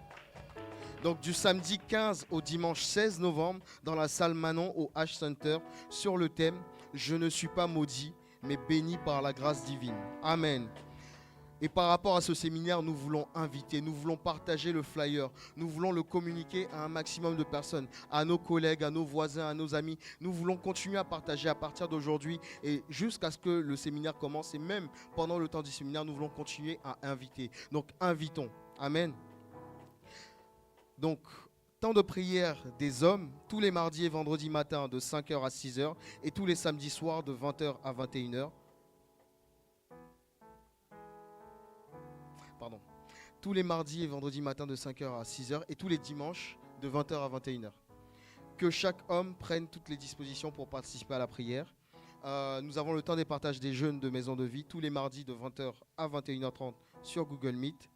Donc du samedi 15 au dimanche 16 novembre dans la salle Manon au H Center sur le thème « Je ne suis pas maudit ». Mais béni par la grâce divine. Amen. Et par rapport à ce séminaire, nous voulons inviter, nous voulons partager le flyer, nous voulons le communiquer à un maximum de personnes, à nos collègues, à nos voisins, à nos amis. Nous voulons continuer à partager à partir d'aujourd'hui et jusqu'à ce que le séminaire commence. Et même pendant le temps du séminaire, nous voulons continuer à inviter. Donc, invitons. Amen. Donc, temps de prière des hommes, tous les mardis et vendredis matin de 5h à 6h et tous les samedis soirs de 20h à 21h. Tous les mardis et vendredis matin de 5h à 6h et tous les dimanches de 20h à 21h. Que chaque homme prenne toutes les dispositions pour participer à la prière. Nous avons le temps des partages des jeunes de Maison de Vie tous les mardis de 20h à 21h30 sur Google Meet.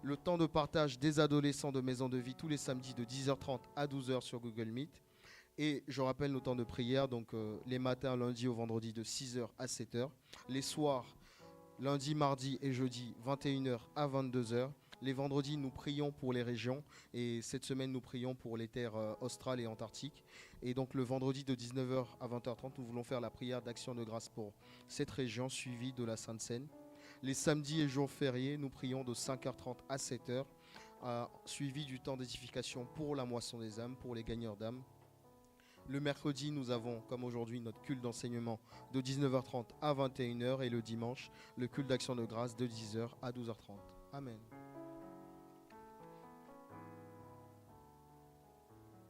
Le temps de partage des adolescents de Maison de Vie tous les samedis de 10h30 à 12h sur Google Meet. Et je rappelle nos temps de prière, donc les matins, lundi au vendredi de 6h à 7h. Les soirs, lundi, mardi et jeudi, 21h à 22h. Les vendredis, nous prions pour les régions. Et cette semaine, nous prions pour les terres australes et antarctiques. Et donc, le vendredi de 19h à 20h30, nous voulons faire la prière d'action de grâce pour cette région, suivie de la Sainte Seine. Les samedis et jours fériés, nous prions de 5h30 à 7h, suivi du temps d'édification pour la moisson des âmes, pour les gagneurs d'âmes. Le mercredi, nous avons, comme aujourd'hui, notre culte d'enseignement de 19h30 à 21h et le dimanche, le culte d'action de grâce de 10h à 12h30. Amen.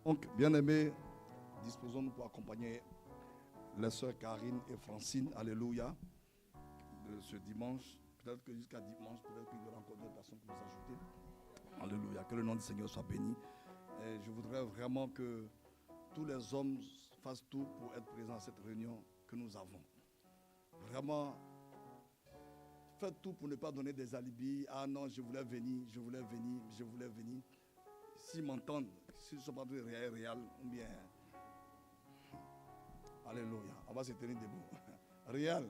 Donc, bien-aimés, disposons-nous pour accompagner les sœurs Karine et Francine, alléluia, de ce dimanche. Peut-être que jusqu'à dimanche, peut-être qu'il y aura encore d'autres personnes qui vont s'ajouter. Alléluia, que le nom du Seigneur soit béni. Et je voudrais vraiment que tous les hommes fassent tout pour être présents à cette réunion que nous avons. Vraiment, faites tout pour ne pas donner des alibis. Ah non, je voulais venir, je voulais venir, je voulais venir. S'ils m'entendent, s'ils ne sont pas tous réels, ou bien... Alléluia, on va se tenir debout. Réel.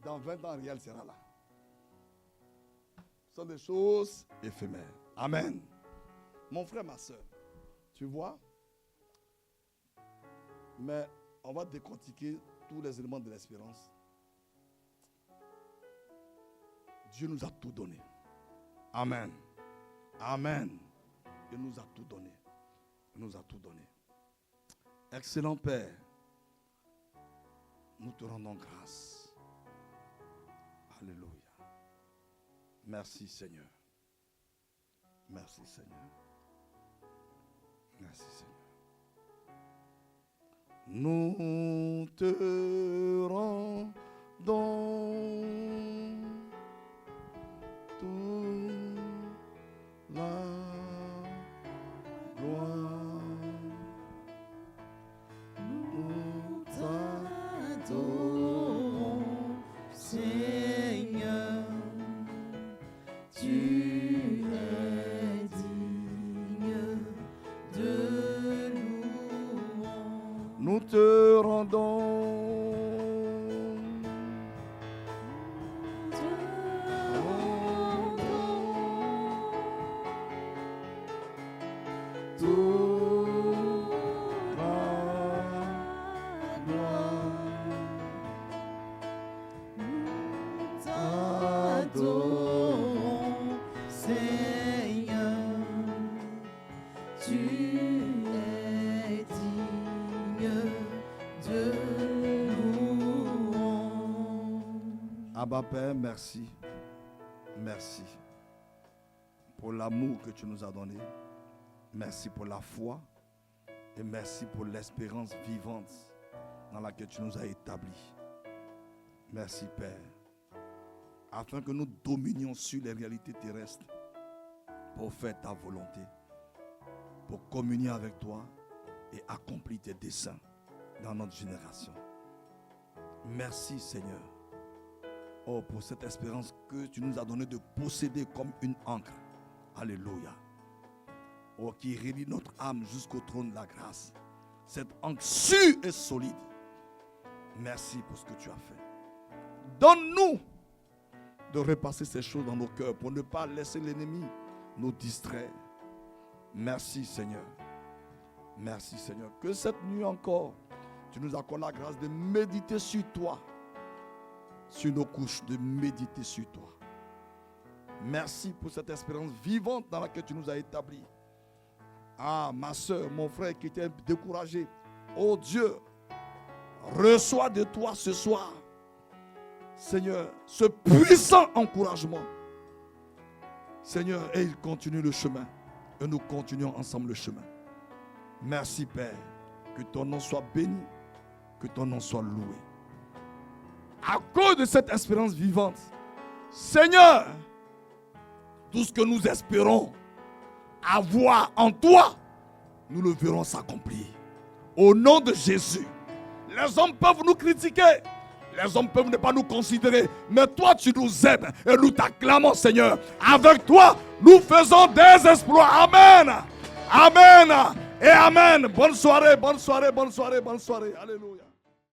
Dans 20 ans, réel sera là. Ce sont des choses éphémères. Amen. Mon frère, ma soeur, tu vois, mais on va décortiquer tous les éléments de l'espérance. Dieu nous a tout donné. Amen. Amen. Il nous a tout donné. Il nous a tout donné. Excellent Père, nous te rendons grâce. Alléluia. Merci Seigneur. Merci Seigneur. Merci Seigneur. Nous te rendons toute la gloire. Nous t'adorons, Seigneur. Tu es digne de louange. Nous te rendons. Abba Père, merci. Merci pour l'amour que tu nous as donné. Merci pour la foi. Et merci pour l'espérance vivante dans laquelle tu nous as établis. Merci Père. Afin que nous dominions sur les réalités terrestres pour faire ta volonté, pour communier avec toi et accomplir tes desseins dans notre génération. Merci Seigneur. Oh, pour cette espérance que tu nous as donné de posséder comme une ancre. Alléluia. Oh, qui relie notre âme jusqu'au trône de la grâce. Cette ancre sûre et solide. Merci pour ce que tu as fait. Donne-nous de repasser ces choses dans nos cœurs pour ne pas laisser l'ennemi nous distraire. Merci Seigneur. Merci Seigneur. Que cette nuit encore, tu nous accordes la grâce de méditer sur toi, sur nos couches, de méditer sur toi. Merci pour cette espérance vivante dans laquelle tu nous as établis. Ah, ma soeur, mon frère qui était découragé. Oh Dieu, reçois de toi ce soir, Seigneur, ce puissant encouragement. Seigneur, et il continue le chemin. Et nous continuons ensemble le chemin. Merci Père. Que ton nom soit béni. Que ton nom soit loué. À cause de cette espérance vivante, Seigneur, tout ce que nous espérons avoir en toi, nous le verrons s'accomplir. Au nom de Jésus. Les hommes peuvent nous critiquer. Les hommes peuvent ne pas nous considérer. Mais toi, tu nous aides. Et nous t'acclamons, Seigneur. Avec toi, nous faisons des exploits. Amen. Amen. Et amen. Bonne soirée, bonne soirée, bonne soirée, bonne soirée. Alléluia.